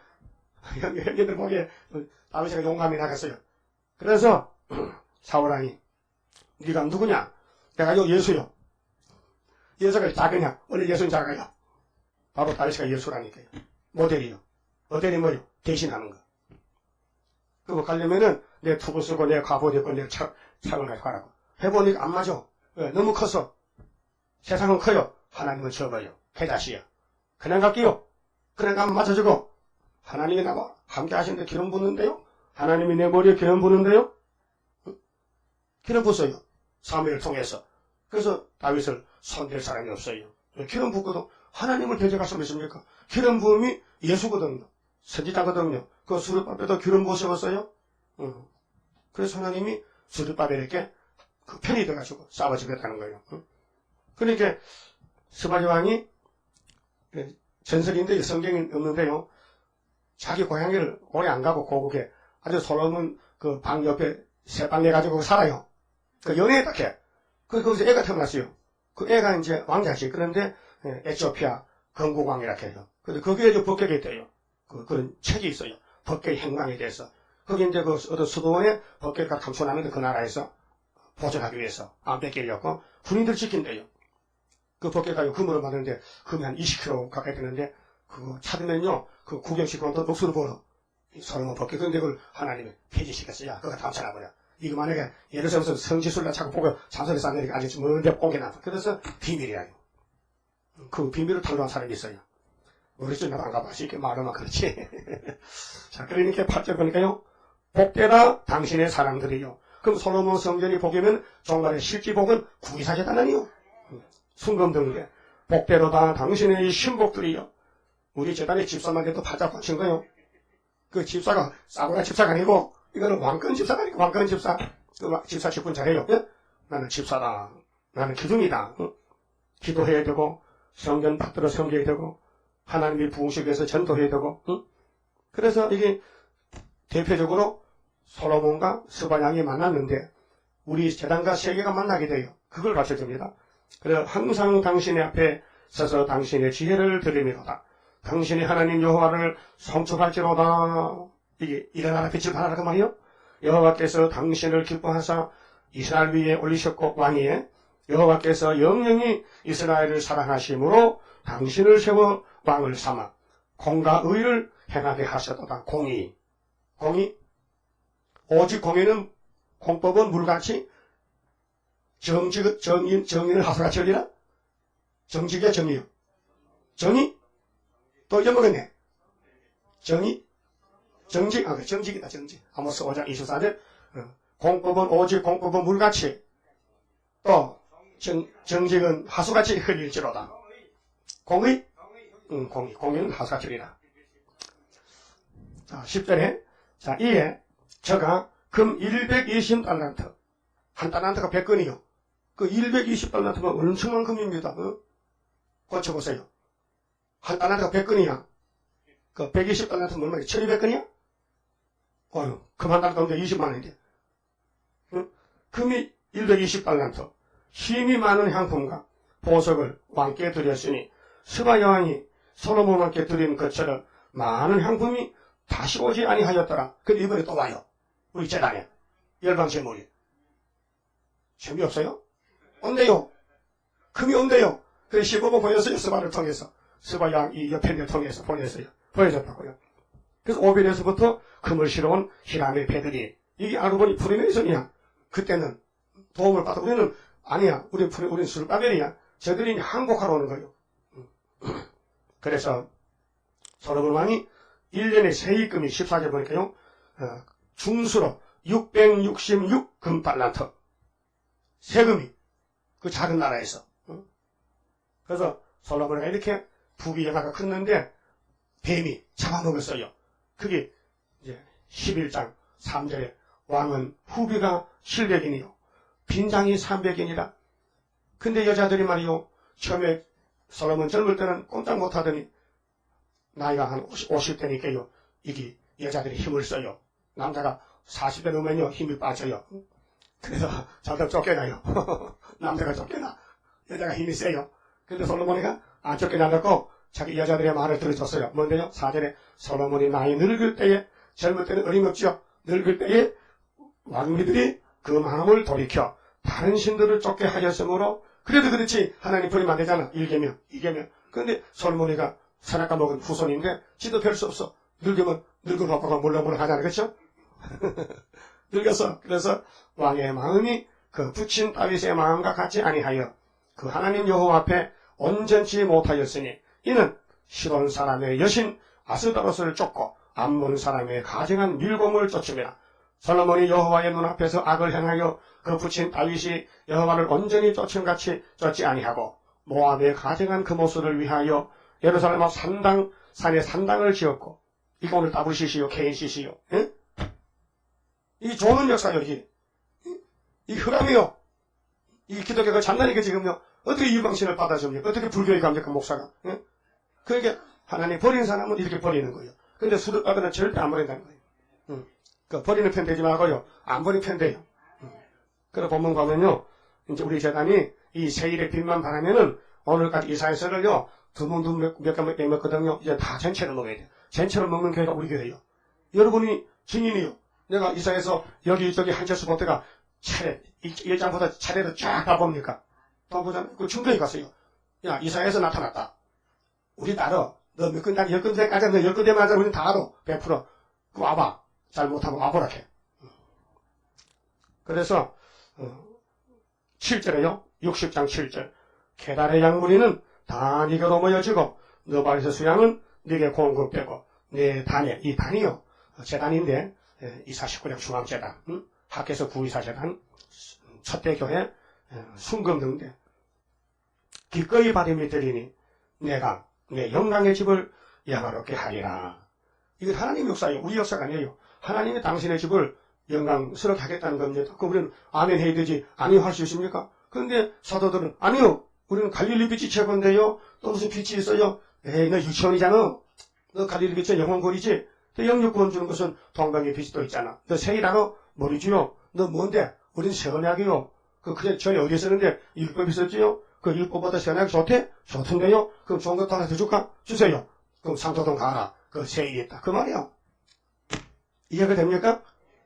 형님들 보기에 다윗이가 용감히 나갔어요. 그래서 사울왕이 네가 누구냐? 내가 예수요. 예수가 작으냐? 원래 예수는 작아요. 바로 다윗이가 예수라니까요. 모델이요. 모델이 뭐요? 대신하는 거. 그거 가려면은 내 투구 쓰고 내 갑옷 입고 내 창을 가지고 가라고. 해보니까 안 맞아. 왜? 너무 커서. 세상은 커요. 하나님은 적어요. 개자시야. 그냥 갈게요. 그냥 가면 맞춰주고. 하나님이 나와 함께 하시는데 기름 붓는데요? 하나님이 내 머리에 기름 부는데요? 기름 붓어요. 사무엘을 통해서. 그래서 다윗을 손댈 사람이 없어요. 기름 붓고도 하나님을 대적할 수 있습니까? 기름 부음이 예수거든요. 선지자거든요. 그 수르바벨도 기름 부으셨어요? 그래서 하나님이 수르바벨에게 그 편이 돼가지고 싸워주겠다는 거예요. 그러니까 스바리 왕이 전설인데 성경이 없는데요. 자기 고향을 오래 안 가고 고국에 아주 솔로몬 그 방 옆에 새 방 내가지고 살아요. 그 연애에 딱해. 거기서 애가 태어났어요. 그 애가 이제 왕자지. 그런데 에티오피아 건국왕이라 해요. 근데 거기에 이제 법궤가 있대요. 그런 책이 있어요. 법궤 행방에 대해서. 거기 이제 그 어떤 수도원에 법궤가 감춰놨는데 그 나라에서 보존하기 위해서 안 뺏기려고 군인들 지킨대요. 그 법궤가 금으로 받는데 금이 한 20kg 가까이 되는데 그거 찾으면요 그 구경시키고 또 목소리 보러 솔로몬 법궤. 근데 그걸 하나님이 폐지시켰어요. 그거 감춰놔버려. 이거 만약에 예를 들어서 성지순례 자꾸 보고 잠수에서 아메리카 아직 먼데 옮겨놔. 그래서 비밀이야. 그 비밀을 털어놓은 사람이 있어요. 우리 집 나도 안 가봐서 이렇게 말하면 그렇지. 자, 그러니까 8절 보니까요. 복되라 당신의 사람들이요. 그럼 솔로몬 성전이 복이면 종말의 실지복은 구이사제단아니요. 순금등대. 복되로다 당신의 신복들이요. 우리 재단의 집사만해도 바짝 고친 거요. 그 집사가 싸구려 집사가 아니고 이거는 왕권 집사가 아니고 왕권 집사. 그 집사 직분 잘해요. 예? 나는 집사다. 나는 기둥이다. 기도해야 되고 성전 받들어 섬겨야 되고 하나님이 부흥시기 위해서 전도해야 되고 그래서 이게 대표적으로 솔로몬과 스바냥이 만났는데 우리 재단과 세계가 만나게 돼요. 그걸 가르쳐줍니다. 그래서 항상 당신의 앞에 서서 당신의 지혜를 드리미로다. 당신이 하나님 여호와를 송축할지로다. 이게 일어나라 빛을 발하라 그 말이요. 여호와께서 당신을 기뻐하사 이스라엘 위에 올리셨고 왕위에 여호와께서 영영이 이스라엘을 사랑하심으로 당신을 세워 왕을 삼아 공과 의를 행하게 하셨도다. 공의. 오직 공의는 공법은 물같이 정의는 하수같이 열리라. 정직이야 정의요. 정의? 또 잊어먹었네. 정의? 정직? 정직이다 정직. 아모스 5장 24절 공법은 오직 공법은 물같이 또 정직은 하수같이 흘릴지로다. 공의? 공의는 하수같이 흘리라. 자, 10절에 자, 이에 저가 금 120달란트 한 달란트가 100건이요. 그 120달란트면 엄청난 금입니다. 고쳐보세요. 한 달란트가 100건이야. 그 120달란트면 얼마야? 1200건이야? 어휴, 금 한 달란트인데 20만원인데. 금이 120달란트. 힘이 많은 향품과 보석을 왕께 드렸으니 스바 여왕이 솔로몬 왕께 드린 것처럼 많은 향품이 다시 오지 아니하였더라. 근데 이번에 또 와요. 우리 재단에. 열방제물이. 재미없어요? 온대요. 금이 온대요. 그래서 15번 보냈어요. 스바를 통해서. 스바 여왕 이 옆편을 통해서 보냈어요. 보여줬다고요. 그래서 오벨에서부터 금을 실어온 히람의 배들이 이게 알고 보니 프리메이슨이야. 그때는 도움을 받아. 우리는 아니야. 우린 술바벨이야. 저들이 항복하러 오는 거예요. 그래서 솔로몬 왕이 1년에 세입금이 14절 보니까요. 중수로 666 금달란트. 세금이 그 작은 나라에서. 그래서 솔로몬이 이렇게 부귀영화가 컸는데 뱀이 잡아먹었어요. 그게 이제 11장 3절에 왕은 후비가 700인이요. 빈장이 300인이라. 근데 여자들이 말이요. 처음에 솔로몬 젊을 때는 꼼짝 못하더니 나이가 한 50대니까요. 이게 여자들이 힘을 써요. 남자가 40대 넘으면요. 힘이 빠져요. 그래서 자들 쫓겨나요. 남자가 쫓겨나. 여자가 힘이 세요. 근데 솔로몬이가 안 쫓겨나갖고 자기 여자들의 말을 들어줬어요. 뭔데요? 4절에 솔로몬이 나이 늙을 때에, 젊을 때는 어림없죠. 늙을 때에 왕비들이 그 마음을 돌이켜 다른 신들을 쫓게 하였으므로, 그래도 그렇지 하나님 버리면 안 되잖아. 1계명, 2계명. 그런데 솔로몬이가 선악과 먹은 후손인데 지도 별 수 없어. 늙으면 늙은 오빠가 몰라몰라 하잖아. 그렇죠? 늙었어. 그래서 왕의 마음이 그 부친 다윗의 마음과 같이 아니하여 그 하나님 여호와 앞에 온전치 못하였으니 이는 시돈 사람의 여신 아스다롯을 쫓고 암몬 사람의 가증한 밀곰을 쫓으며 솔로몬이 여호와의 눈앞에서 악을 행하여 그 부친 다윗이 여호와를 온전히 쫓음같이 쫓지 아니하고 모압의 가증한 그 모습을 위하여 예루살렘 앞 산에 산당을 지었고, 이거 오늘 WCC요, KNCC요. 예? 이 좋은 역사요, 이게. 이 흑암이요. 이 기독교가 장난이게 지금요. 어떻게 이방신을 받아줍니까? 어떻게 불교에 갑니까, 목사가? 예? 그러니까 하나님 버린 사람은 이렇게 버리는 거예요. 근데 수도가들은 절대 안 버린다는 거예요. 그 버리는 편 되지 말고요. 안 버린 편 돼요. 그래서 본문 보면요. 이제 우리 재단이 이 세일의 빛만 바라면은 오늘까지 이사야서를요. 몇 개 먹거든요. 이제 다 전체를 먹어야 돼요. 전체를 먹는 교회가 우리 교회예요. 여러분이 증인이요. 내가 이사야서 여기저기 한철수 본때가 차례, 이 장보다 차례로 쫙 가봅니까? 또 보잖아요. 그 충분히 갔어요. 야, 이사야에서 나타났다. 우리 따라. 너 몇 군데, 10군데까지, 너 10군데 맞아. 우린 다 알아. 100%. 그 와봐. 잘못하면 와보라 해. 그래서 7절에요. 60장 7절. 계달의 양무리는 다 네게로 모여지고 너 발에서 수양은 네게 공급되고 내 단에, 이 단이요. 재단인데 249령 중앙재단, 학교에서 구의사재단, 첫대교회, 순금등대 기꺼이 받음이 되리니 내가 내 영광의 집을 영화롭게 하리라. 이건 하나님 역사예요. 우리 역사가 아니에요. 하나님이 당신의 집을 영광스럽게 하겠다는 겁니다. 그럼 우리는 아멘 해야 되지. 아니요 할 수 있습니까? 그런데 사도들은 아니요. 우리는 갈릴리 빛이 최고인데요. 또 무슨 빛이 있어요? 에이, 너 유치원이잖아. 너 갈릴리 빛의 영혼골이지. 또 영육구원 주는 것은 동방의 빛이 또 있잖아. 너 세일하노? 모르지요. 너 뭔데? 우린 선약이요. 그게 전에 어디에 쓰는데 율법이 있었지요? 그 율법보다 선약이 좋대? 좋던데요? 그럼 좋은 것도 하나 더 줄까? 주세요. 그럼 상도동 가라. 그 세일이 있다. 그 말이야. 이해가 됩니까?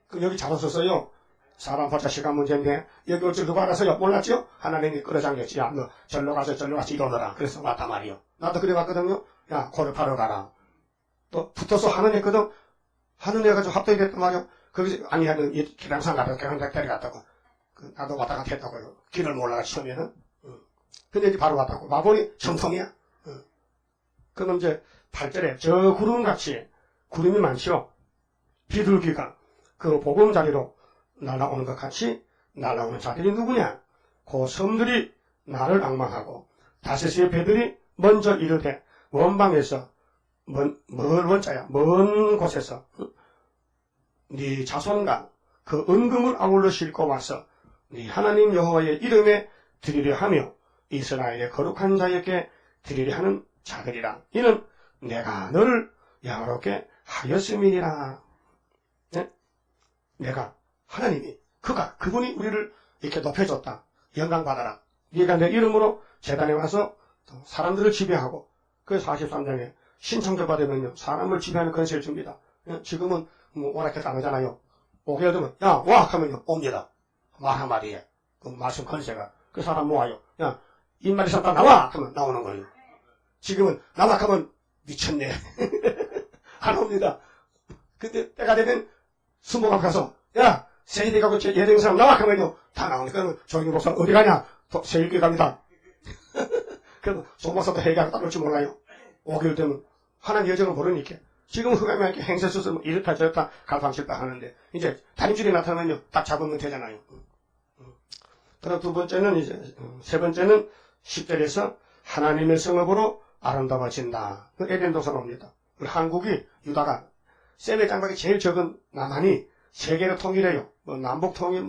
그럼 여기 잡았었어요. 사람 벌자 시간 문제인데 여기 올 줄 누가 알았어요? 몰랐죠? 하나님이 끌어당겼지. 야, 너 절로 가서 이러더라. 그래서 왔단 말이요. 나도 그래 왔거든요. 야, 고를 파러 가라. 또 붙어서 하는 애거든. 하는 애가 좀 합동이 됐단 말이요. 거기서 아니하는 기량산 가서 계란장 데려갔다고. 나도 왔다 갔다 했다고요. 길을 몰라가 처음에는. 근데 이제 바로 왔다고. 마보니 정통이야. 그럼 이제 8절에 저 구름같이 구름이 많죠. 비둘기가 그 보금자리로 날아오는 것 같이 날아오는 자들이 누구냐? 그 섬들이 나를 앙망하고 다섯의 배들이 먼저 이르되 원방에서 먼 원자야 먼 곳에서 네 자손과 그 은금을 아울러 싣고 와서 네 하나님 여호와의 이름에 드리려 하며 이스라엘의 거룩한 자에게 드리려 하는 자들이라. 이는 내가 너를 영화롭게 하였음이니라. 네? 내가 하나님이 그분이 우리를 이렇게 높여줬다. 영광 받아라. 네가 내 이름으로 재단에 와서 사람들을 지배하고 그 43장에 신청조 받으면요 사람을 지배하는 권세를 줍니다. 지금은 뭐 오락해서 안 하잖아요. 오게 되면 야 와 하면요 옵니다. 말 한마디에 그 말씀 권세가 그 사람 모아요. 야 입말이 잠깐 나와 하면 나오는 거예요. 지금은 나와 하면 미쳤네. 안 옵니다. 근데 때가 되면 순복함 가서 야 세일이 가고 예대인 사람 나와 하면요 다 나오니까 조용히 목사 어디 가냐? 세일교회 갑니다. 그래도 송목사도 회개하고 따를 줄 몰라요. 5개월 되면 하나님 여정을 모르니까 지금 흑암이 이렇게 행세수술 뭐 이렇다 저렇다 갈팡질팡 하는데 이제 다림줄이 나타나면요 딱 잡으면 되잖아요. 그리고 두 번째는 이제 세 번째는 10절에서 하나님의 성읍으로 아름다워진다. 그 에덴 동산입니다. 한국이 유다가 세계 장박이 제일 적은 남한이 세계를 통일해요. 뭐 남북 통일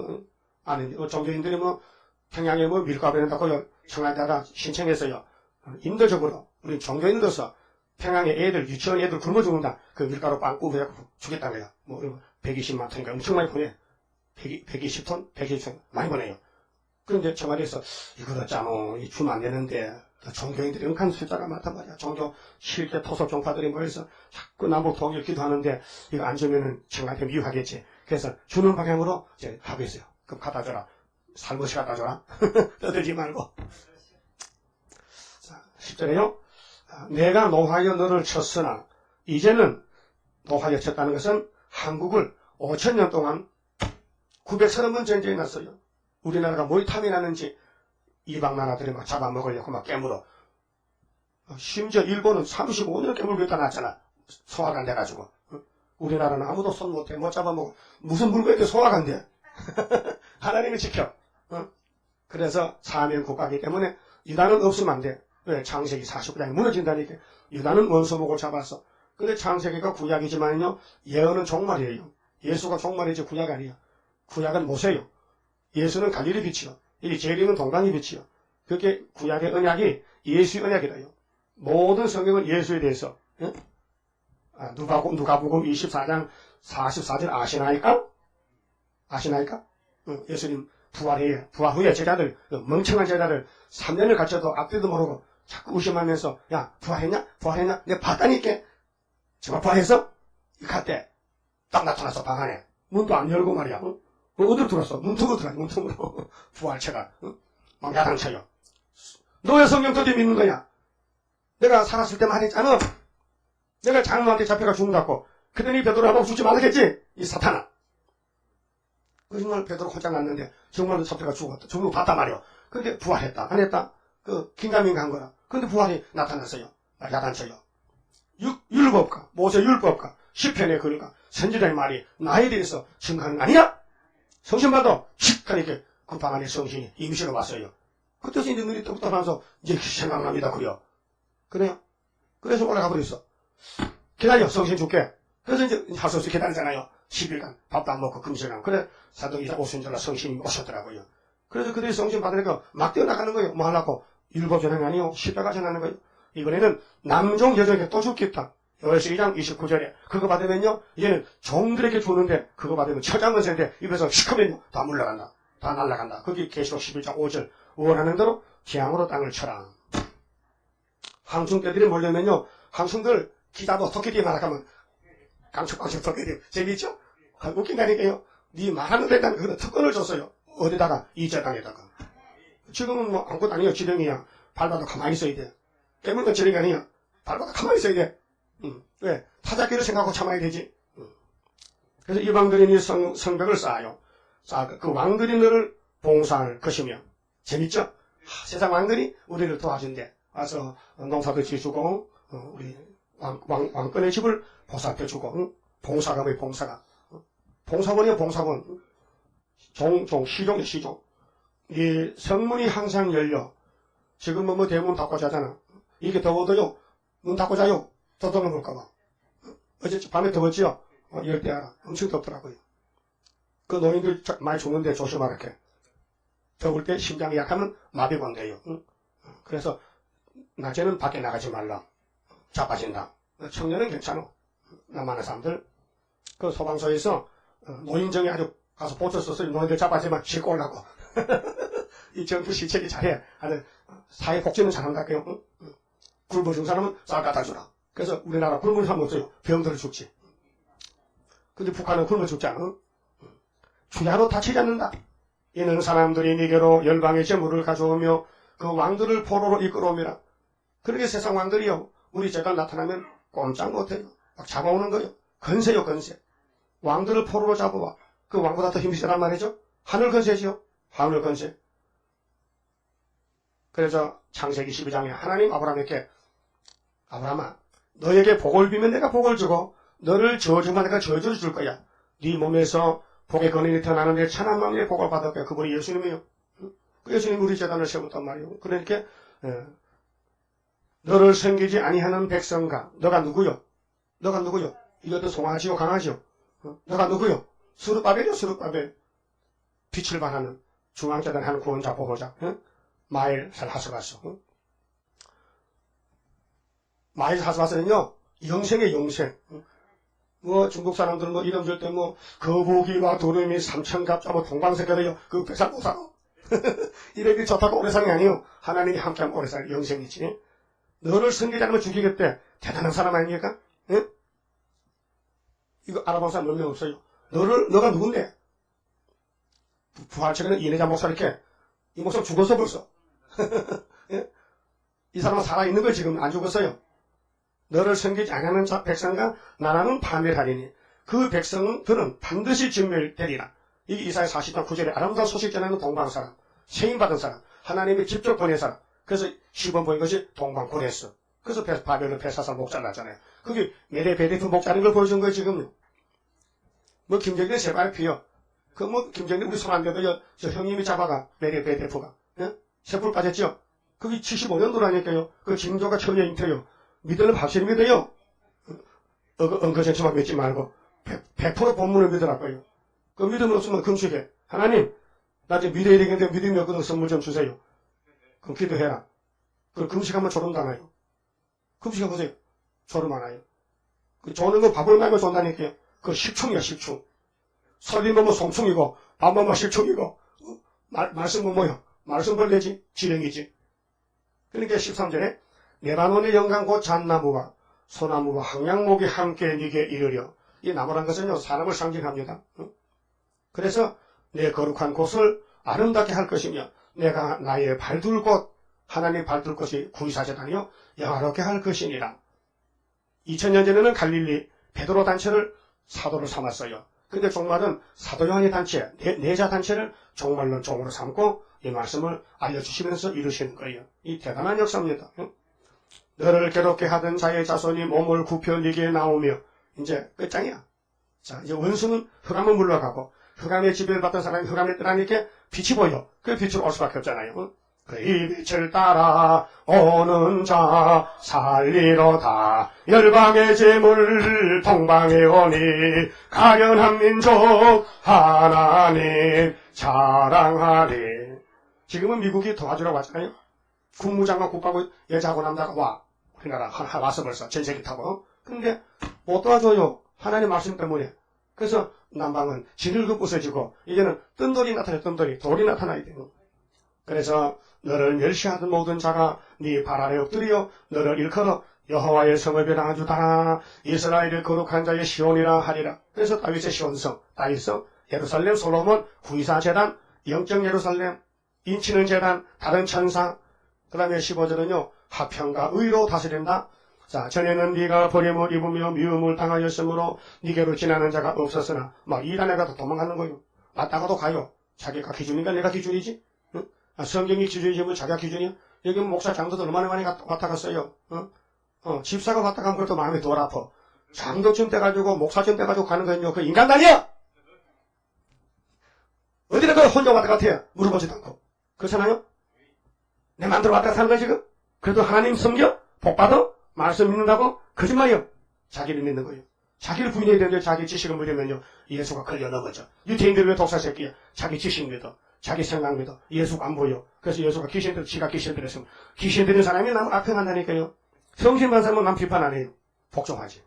아니 종교인들이 평양에 밀가루 한다고 청와대가 신청했어요. 인도적으로 우리 종교인으로서 평양에 애들 유치원 애들 굶어 죽는다. 그 밀가루 빵 구워서 주겠다는 거야. 뭐 120만 톤인가 엄청 많이 보내. 120톤? 120톤 많이 보내요. 그런데 청와대에서 이거 어쩌면 주면 안 되는데 종교인들이 은근 숫자가 많단 말이야. 종교 실제 토속 종파들이 모여서 자꾸 남북 통일 기도하는데 이거 안 주면은 청한테 미워하겠지. 그래서 주는 방향으로 이제 하고 있어요. 그럼 갖다 줘라. 살못이 갖다 줘라. 떠들지 말고. 자, 10절에요. 내가 노하여 너를 쳤으나 이제는 노하여 쳤다는 것은 한국을 5,000년 동안 930번 전쟁이 났어요. 우리나라가 뭘 탐이 나는지 이방 나라들이 막 잡아먹으려고 막 깨물어. 심지어 일본은 35년 깨물고 있다 놨잖아. 소화가 안 돼가지고. 우리나라는 아무도 손 못해. 못 잡아먹어. 무슨 물건인데 소화가 안 돼. 하나님이 지켜. 그래서 사면 국가이기 때문에 유다는 없으면 안 돼. 왜? 창세기 49장이 무너진다니까. 유다는 원수목을 잡았어. 근데 창세기가 구약이지만요. 예언은 종말이에요. 예수가 종말이지 구약 아니야. 구약은 모세요. 예수는 갈릴리 빛이요. 이 재림은 동방의 빛이요. 그렇게 구약의 언약이 예수의 언약이라요. 모든 성경은 예수에 대해서. 예? 누가복음 24장 44절 아시나이까? 아시나이까? 예수님 부활 후에 제자들, 멍청한 제자들 3년을 갇혀도 앞뒤도 모르고 자꾸 의심하면서 야 부활했냐? 부활했냐? 내가 봤다니까. 정말 부활했어? 갔대. 딱 나타났어 방 안에. 문도 안 열고 말이야. 어디로 들어왔어? 문틈으로 들어왔어. 문틈으로. 부활체가. 막 야단쳐요. 너 왜 성경 그렇게 믿는 거냐? 내가 살았을 때 말했잖아. 내가 장로한테 잡혀가 죽는다고. 그러니 베드로하고 죽지 말겠지? 이 사탄아. 정말 베드로 혼자 났는데 정말로 잡혀가 죽었다. 죽는 거 봤단 말이야. 근데 부활했다. 안 했다? 긴가민가 한 거라. 근데 부활이 나타났어요. 야단쳐요. 율법가, 모세 율법가, 시편의 글가, 선지자의 말이 나에 대해서 증거하는 거 아니냐? 성신받아 시크하게 그 방 안에 성신이 임시로 왔어요. 그때서 이제 눈이 떡떡하면서 이제 생각납니다. 그래요? 그래서 올라가 버렸어. 기다려, 성신 줄게. 그래서 이제 할 수 없이 기다리잖아요. 10일간 밥도 안 먹고 금식하고. 그래 사도 이사 오순절날 성신이 오셨더라고요. 그래서 그들이 성신 받으니까 막 뛰어나가는 거예요. 뭐 하려고? 율법 전행이 아니요. 십자가 전하는 거예요. 이번에는 남종 여종에게 또 죽겠다. 요엘서 2장 29절에 그거 받으면요 이제는 종들에게 주는데 그거 받으면 처장은세인데 입에서 시커면요 다 물러간다. 다 날아간다. 거기 계시록 11장 5절 원하는 대로 재앙으로 땅을 쳐라. 항충떼들이 몰려면요 항충들 기자도 토끼띠 말하면 깡충깡충 토끼띠 재미있죠? 웃긴다니까요. 네 말하는 데다가 그런 특권을 줬어요. 어디다가? 이재당에다가. 지금은 뭐 아무것도 아니에요. 지령이야. 밟아도 가만히 있어야 돼. 깨물면 지령이 아니야. 밟아도 가만히 있어야 돼. 왜? 타작기를 생각하고 참아야 되지. 그래서 이방들이 성벽을 쌓아요. 그 왕들이 너를 봉사할 것이며. 재밌죠? 세상 왕들이 우리를 도와준대. 와서 농사도 지어주고, 우리 왕권의 집을 보살펴주고, 봉사가 뭐야, 봉사가. 봉사원이야, 봉사원. 시종이야, 시종. 이 성문이 항상 열려. 지금 뭐 대문 닫고 자잖아. 이게 더워도요, 문 닫고 자요. 더 더워볼까봐. 어제 밤에 더웠지요? 열대 알아. 엄청 덥더라고요. 그 노인들 많이 죽는데 조심하라. 더울 때 심장이 약하면 마비가 온대요. 그래서 낮에는 밖에 나가지 말라. 자빠진다. 청년은 괜찮아. 남한의 사람들. 그 소방서에서 노인정에 아주 가서 보초 썼어요. 노인들 자빠지면 싣고 오려고. 이 정부 시책이 잘해. 아주 사회복지는 잘한다고요. 굶어준 사람은 쌀 갖다 주라. 그래서 우리나라 굶은 사람 없어요. 병들어 죽지. 근데 북한은 굶어 죽지 않아. 주야로 다치지 않는다. 이는 사람들이 네게로 열방의 재물을 가져오며 그 왕들을 포로로 이끌어오미라. 그렇게 세상 왕들이요. 우리 제가 나타나면 꼼짝 못해요. 막 잡아오는 거예요. 건세요, 건세. 왕들을 포로로 잡아와. 그 왕보다 더 힘이 세단 말이죠. 하늘 건세지요. 하늘 건세. 그래서 창세기 12장에 하나님 아브라함에게 아브라함아 너에게 복을 비면 내가 복을 주고 너를 저주면 내가 저주를 줄 거야. 네 몸에서 복의 근원이 태어나는데 천한 만민의 복을 받을 거야. 그분이 예수님이요. 그 예수님이 우리 재단을 세웠단 말이에요. 그러니까 너를 섬기지 아니하는 백성과 너가 누구요? 너가 누구요? 이것도 송아지요 강아지요. 너가 누구요? 스룹바벨이요. 스룹바벨. 빛을 발하는 중앙재단 하는 구원자 보호자. 마일 하스바스. 마일 하스바스는요 영생의 영생. 뭐 중국 사람들은 뭐 이름 줄 때 뭐 거북이와 도름이 삼천갑자 뭐 동방색깔이요. 그 백살보사로. 이렇게 좋다고 오래 사는 게 아니에요. 하나님이 함께하면 오래 살 영생이지. 너를 선교자라면 죽이겠대. 대단한 사람 아닙니까? 예? 이거 알아본 사람 몇 명 없어요. 너가 누군데? 부활체는 이내자 목사 이렇게. 이 목사 죽었어 벌써. 예? 이 사람은 살아있는 거 지금 안 죽었어요. 너를 섬기지 않는 백성과 나라는 파멸하리니 그 백성들은 반드시 진멸되리라. 이게 이사야 40장 9절에 아름다운 소식 전하는 동방 사람, 세임받은 사람, 하나님이 직접 보낸 사람. 그래서 시범 보인 것이 동방 고레스. 그래서 바벨론 벨사살 목 잘랐잖아요. 그게 메데베데프 목 자른 걸 보여준 거예요 지금요. 뭐 김정일의 세발 피요. 그 뭐 김정일 우리 손 안 대도 저 형님이 잡아가 메데베데프가 예? 세풀 빠졌죠. 그게 75년도라니까요. 그 징조가 처음에 잉태요. 믿으면 확실히 믿어요. 엉거전처만 믿지 말고 100% 본문을 믿으라고요. 그 믿음 없으면 금식해. 하나님 나 이제 믿어야 되겠는데 믿음이 없거든 선물 좀 주세요. 그럼 기도해라. 그럼 금식하면 조름당해요. 금식해보세요. 조름 안 와요. 그 조는 거 밥을 말고 존다니까요. 그 식충이야 식충. 설리 먹으면 송충이고 밥 먹으면 식충이고 말씀은 뭐요? 말씀 벌레지 지령이지. 그러니까 13절에 레바논의 영광 곧 잣나무와 소나무와 항양목이 함께 네게 이르려. 이 나무란 것은요 사람을 상징합니다. 그래서 내 거룩한 곳을 아름답게 할 것이며 내가 나의 발둘 곳 하나님 발둘 곳이 구이사제단이요 영화롭게 할 것이니라. 2000년 전에는 갈릴리 베드로 단체를 사도를 삼았어요. 근데 종말은 사도 요한의 단체 내자 단체를 종말론 종으로 삼고 이 말씀을 알려주시면서 이루시는 거예요. 이 대단한 역사입니다. 너를 괴롭게 하던 자의 자손이 몸을 굽혀 네게 나오며 이제 끝장이야. 자 이제 원수는 흑암을 물러가고 흑암의 지배를 받던 사람이 흑암에 떠나니까 빛이 보여. 그 빛으로 올 수밖에 없잖아요. 이 빛을 따라 오는 자 살리로다. 열방의 재물 동방에 오니 가련한 민족 하나님 자랑하리. 지금은 미국이 도와주러 왔잖아요. 국무장관 국방부 여자하고 남자가 와. 우리나라 와서 벌써 전세기 타고. 근데 못 도와줘요. 하나님 말씀 때문에. 그래서 남방은 지들도 부서지고 이제는 뜬돌이 나타나요. 뜬돌이 돌이 나타나야 돼요. 그래서 너를 멸시하던 모든 자가 네 발 아래 엎드려 너를 일컬어 여호와의 성을 변화주다. 이스라엘의 거룩한 자의 시온이라 하리라. 그래서 다윗의 시온성, 다윗성, 예루살렘, 솔로몬, 구이사제단, 영적 예루살렘, 인치는 제단, 다른 천사. 그 다음에 15절은요. 화평과 의로 다스린다. 자, 전에는 네가 버림을 입으며 미움을 당하였으므로 네게로 지나는 자가 없었으나 막 이단에 가도 도망가는 거예요. 왔다가도 가요. 자기가 기준인가 내가 기준이지? 응? 성경이 기준이지면 자기가 기준이야? 여기 목사 장도도 얼마나 많이 왔다 갔어요. 집사가 왔다 가면 그것도 마음이 덜 아파. 장도쯤 돼가지고 목사쯤 돼가지고 가는 거는요. 그 인간단이야! 어디나 그 혼자 왔다 갔아요. 물어보지도 않고. 그렇잖아요? 내 맘대로 왔다 사는 거야 지금? 그래도 하나님 섬겨? 복 받아? 말씀 믿는다고? 거짓말이요. 자기를 믿는 거예요. 자기를 부인해야 되는데 자기 지식을 믿으면요. 예수가 걸려 넘어져. 유태인들 왜 독사 새끼야? 자기 지식 믿어. 자기 생각 믿어. 예수가 안 보여. 그래서 예수가 귀신들, 지가 귀신들 했으면 귀신 들인 사람이 남 악평한다니까요. 성신만 사면 남 비판 안 해요. 복종하지.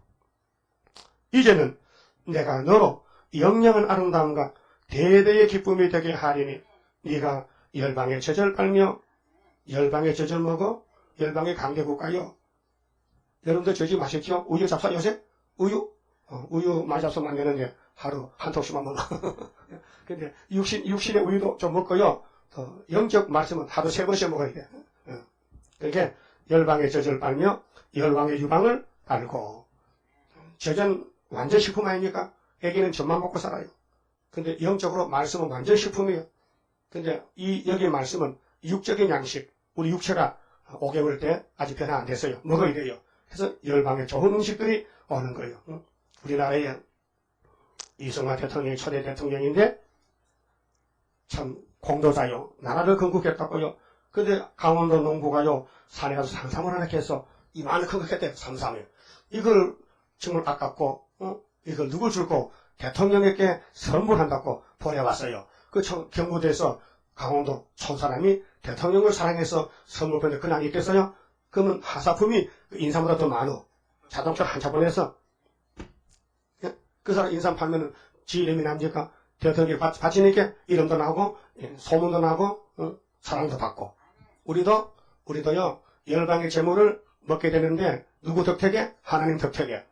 이제는 내가 너로 영영한 아름다움과 대대의 기쁨이 되게 하리니 네가 열방의 젖을 빨며 열방의 젖을 먹어 열방의 강대국가요. 여러분들 저지 마셨죠? 우유 잡사 요새? 우유? 우유 많이 잡숴 만드는데 하루 한 통씩만 먹어. 근데 육신의 우유도 좀 먹고요. 영적 말씀은 하루 3번씩 먹어야 돼. 그러니까 열방의 젖을 빨며 열방의 유방을 빨고. 젖은 완전 식품 아닙니까? 애기는 젖만 먹고 살아요. 근데 영적으로 말씀은 완전 식품이에요. 근데 여기 말씀은 육적인 양식. 우리 육체가 5개월 때 아직 변화 안 됐어요. 먹어야 돼요. 그래서 열방에 좋은 음식들이 오는 거예요. 우리나라에 이승만 대통령이 초대 대통령인데 참 공도자요. 나라를 건국했다고요. 근데 강원도 농부가요. 산에 가서 삼삼을 하나 해서 이만한 큰 거 했대요. 삼삼을. 이걸 정말 아깝고 이걸 누굴 줄고 대통령에게 선물한다고 보내왔어요. 그 경무대에서 강원도 촌사람이 대통령을 사랑해서 선물 보내 그냥 있겠어요? 그러면 하사품이 인삼보다 더 많어. 자동차 한 차 보내서 그 사람 인삼 팔면은 지 이름이 납니까? 대통령이 바치니까 이름도 나고 소문도 나고 사랑도 받고 우리도요 열방의 재물을 먹게 되는데 누구 덕택에? 하나님 덕택에.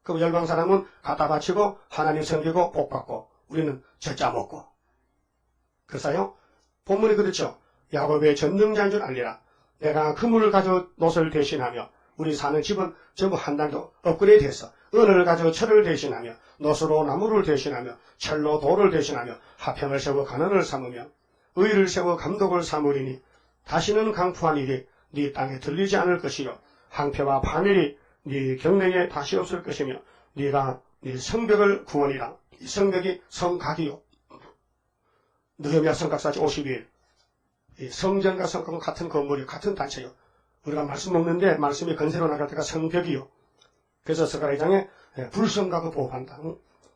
그럼 열방 사람은 갖다 바치고 하나님 섬기고 복 받고 우리는 젖자 먹고. 그래서요 본문이 그렇죠. 야곱의 전능자인 줄 알리라. 내가 그물을 가져 놋을 대신하며 우리 사는 집은 전부 한 단계 업그레이드 해서 은을 가져 철을 대신하며 놋으로 나무를 대신하며 철로 돌을 대신하며 화평을 세워 간언을 삼으며 의를 세워 감독을 삼으리니 다시는 강포한 일이 네 땅에 들리지 않을 것이요 항폐와 파멸이 네 경내에 다시 없을 것이며 네가 네 성벽을 구원이라. 이 성벽이 성각이요 느헤미야 성각사지 52일 이 성전과 성곽은 같은 건물이요 같은 단체요. 우리가 말씀 먹는데 말씀이 건세로 나갈 때가 성벽이요. 그래서 스가랴 2장에 불성각을 보호한다.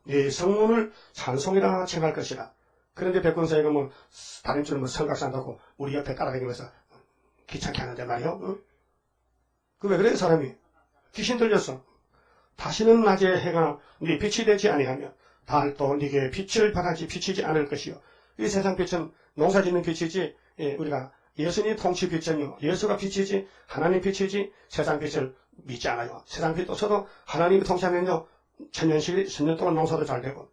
이 성문을 찬송이라 칭할 것이라. 그런데 백군사에게 뭐 다른 줄은 뭐 성각산다고 우리 옆에 따라다니면서 귀찮게 하는데 말이요. 그 왜 그래 사람이 귀신 들렸어. 다시는 낮에 해가 네 빛이 되지 아니하며 달도 네게 빛을 발하지 비치지 않을 것이요. 이 세상 빛은 농사짓는 빛이지 우리가 예수님 통치 빛은요. 예수가 빛이지 하나님 빛이지 세상 빛을 믿지 않아요. 세상 빛도 쳐도 하나님이 통치하면요. 천년 동안 농사도 잘 되고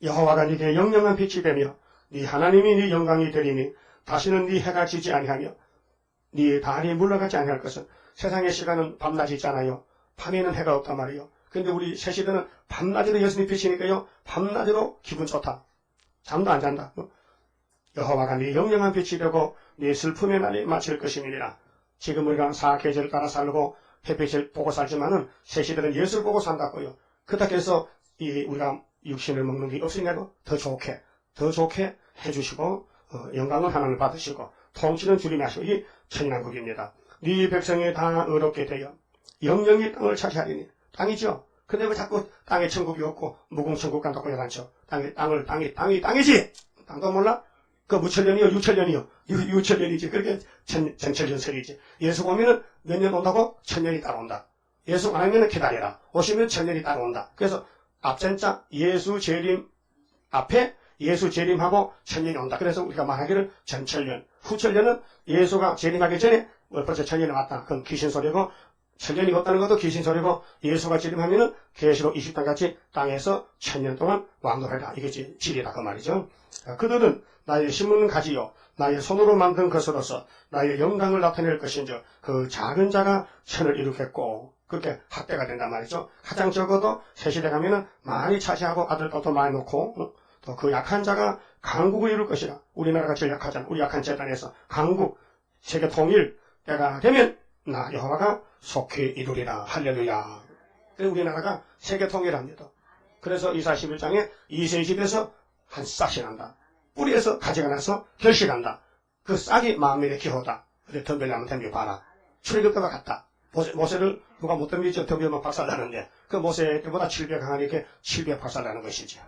여호와가 네게 영영한 빛이 되며 네 하나님이 네 영광이 되리니 다시는 네 해가 지지 아니하며 네 달이 물러가지 아니할 것은 세상의 시간은 밤낮이 있잖아요. 밤에는 해가 없단 말이에요. 근데 우리 새 시대는 밤낮으로 예수님 빛이니까요. 밤낮으로 기분 좋다. 잠도 안 잔다. 여호와가 네 영영한 빛이 되고 네 슬픔의 날이 마칠 것임이니라. 지금 우리가 사계절 따라 살고 햇빛을 보고 살지만은 새 시대는 예수를 보고 산다고요. 그렇다고 해서 우리가 육신을 먹는 게 없으니까도 더 좋게 해주시고 영광은 하나님을 받으시고 통치는 주님이 하시고 이게 천년국입니다. 네 백성이 다 의롭게 되어 영영이 땅을 차지하리니 땅이죠. 근데 왜 자꾸 땅에 천국이 없고 무궁천국 간다고 해가지고 땅이지. 땅도 몰라? 그 무천년이요 유천년이요 유천년이지. 그렇게 전천년설이지. 예수 오면은 몇 년 온다고? 천년이 따라온다. 예수 안 오면은 기다려라. 오시면 천년이 따라온다. 그래서 앞전자 예수 재림 앞에 예수 재림하고 천년이 온다. 그래서 우리가 말하기를 전천년, 후천년은 예수가 재림하기 전에 벌써 천년이 왔다. 그건 귀신소리고 천년이 없다는 것도 귀신소리고 예수가 재림하면은 계시록 20장 같이 땅에서 천년 동안 왕노하리라. 이게 진리다 그 말이죠. 그들은 나의 심은 가지요 나의 손으로 만든 것으로서 나의 영광을 나타낼 것인즉 그 작은 자가 천을 이루겠고 그렇게 학대가 된단 말이죠. 가장 적어도 새시대 가면은 많이 차지하고 아들도 많이 놓고 또 그 약한 자가 강국을 이룰 것이라. 우리나라가 제일 약하잖아. 우리 약한 재단에서 강국 세계 통일 때가 되면 나 여호와가 속히 이루리라. 할렐루야. 그래서 우리나라가 세계 통일합니다. 그래서 이사 11장에 이세 집에서 한 싹이 난다. 뿌리에서 가지가 나서 결실한다. 그 싹이 만민의 기호다. 그래 덤벼려면 덤벼봐라. 출애굽때와 같다. 모세를 누가 못 덤비죠. 덤비면 박살나는데 그 모세 때보다 700 강하니까 700 박살나는 것이지.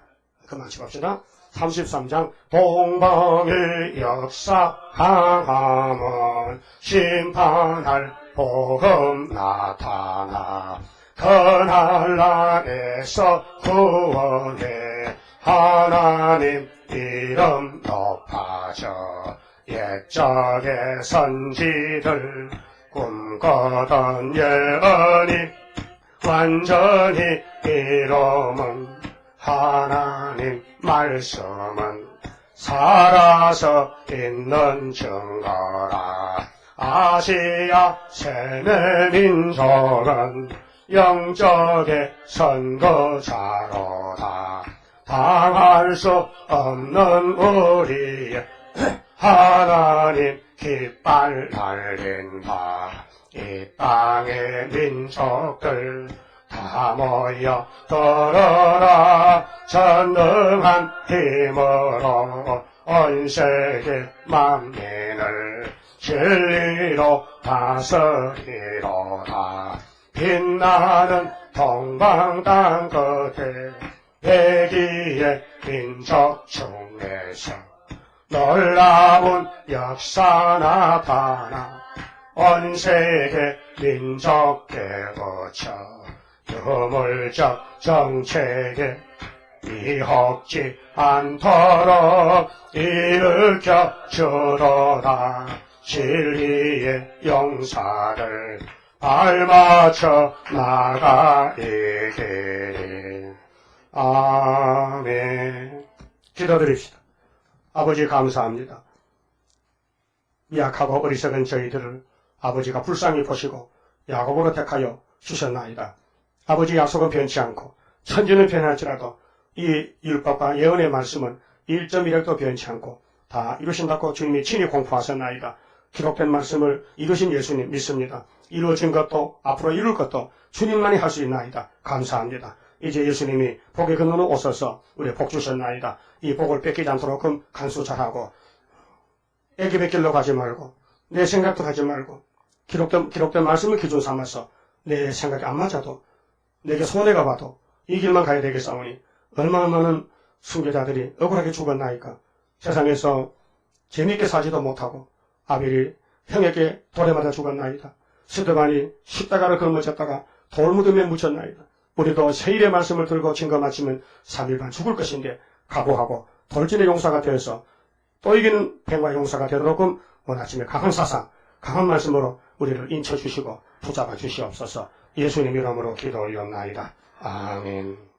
그만 칩시다. 33장 동방의 역사 강함은 심판할 복음 나타나 그날 날에서 구원해 하나님 이름 높아져 옛적의 선지들 꿈꾸던 예언이 완전히 이루면 하나님 말씀은 살아서 있는 증거라. 아시아 세계 민족은 영적의 선거자로다. 당할 수 없는 우리의 하나님 깃발 날린다. 이 땅의 민족들 다 모여 들어라. 전능한 힘으로 온 세계 만민을 진리로 다스리로다. 빛나는 동방 땅 끝에 백이의 민족 중에서 놀라운 역사 나타나 온 세계 민족에 거쳐 유물적 정책에 비헛지 않도록 일으켜 주도다. 진리의 용사를 발맞춰 나가이게. 아멘. 기도드립시다. 아버지 감사합니다. 미약하고 어리석은 저희들을 아버지가 불쌍히 보시고 야곱으로 택하여 주셨나이다. 아버지 약속은 변치 않고 천지는 변할지라도 이 율법과 예언의 말씀은 1.1핵도 변치 않고 다 이루신다고 주님이 친히 공포하셨나이다. 기록된 말씀을 이루신 예수님 믿습니다. 이루어진 것도 앞으로 이룰 것도 주님만이 할 수 있나이다. 감사합니다. 이제 예수님이 복의 근원으로 오셔서 우리의 복 주셨나이다. 이 복을 뺏기지 않도록 간수 잘하고 애기 길로 가지 말고 내 생각도 하지 말고 기록된 말씀을 기준 삼아서 내 생각이 안 맞아도 내게 손해가 봐도 이 길만 가야 되겠사오니 얼마나 많은 순교자들이 억울하게 죽었나이까. 세상에서 재미있게 사지도 못하고 아벨이 형에게 돌에 맞아 죽었나이다. 스데반이 십자가를 걸머졌다가 돌무덤에 묻혔나이다. 우리도 세일의 말씀을 들고 증거 마치면 3일간 죽을 것인데 각오하고 돌진의 용사가 되어서 또 이기는 뱀과 용사가 되도록 오늘 아침에 강한 사상, 강한 말씀으로 우리를 인쳐주시고 붙잡아 주시옵소서. 예수님 이름으로 기도 올렸나이다. 아멘.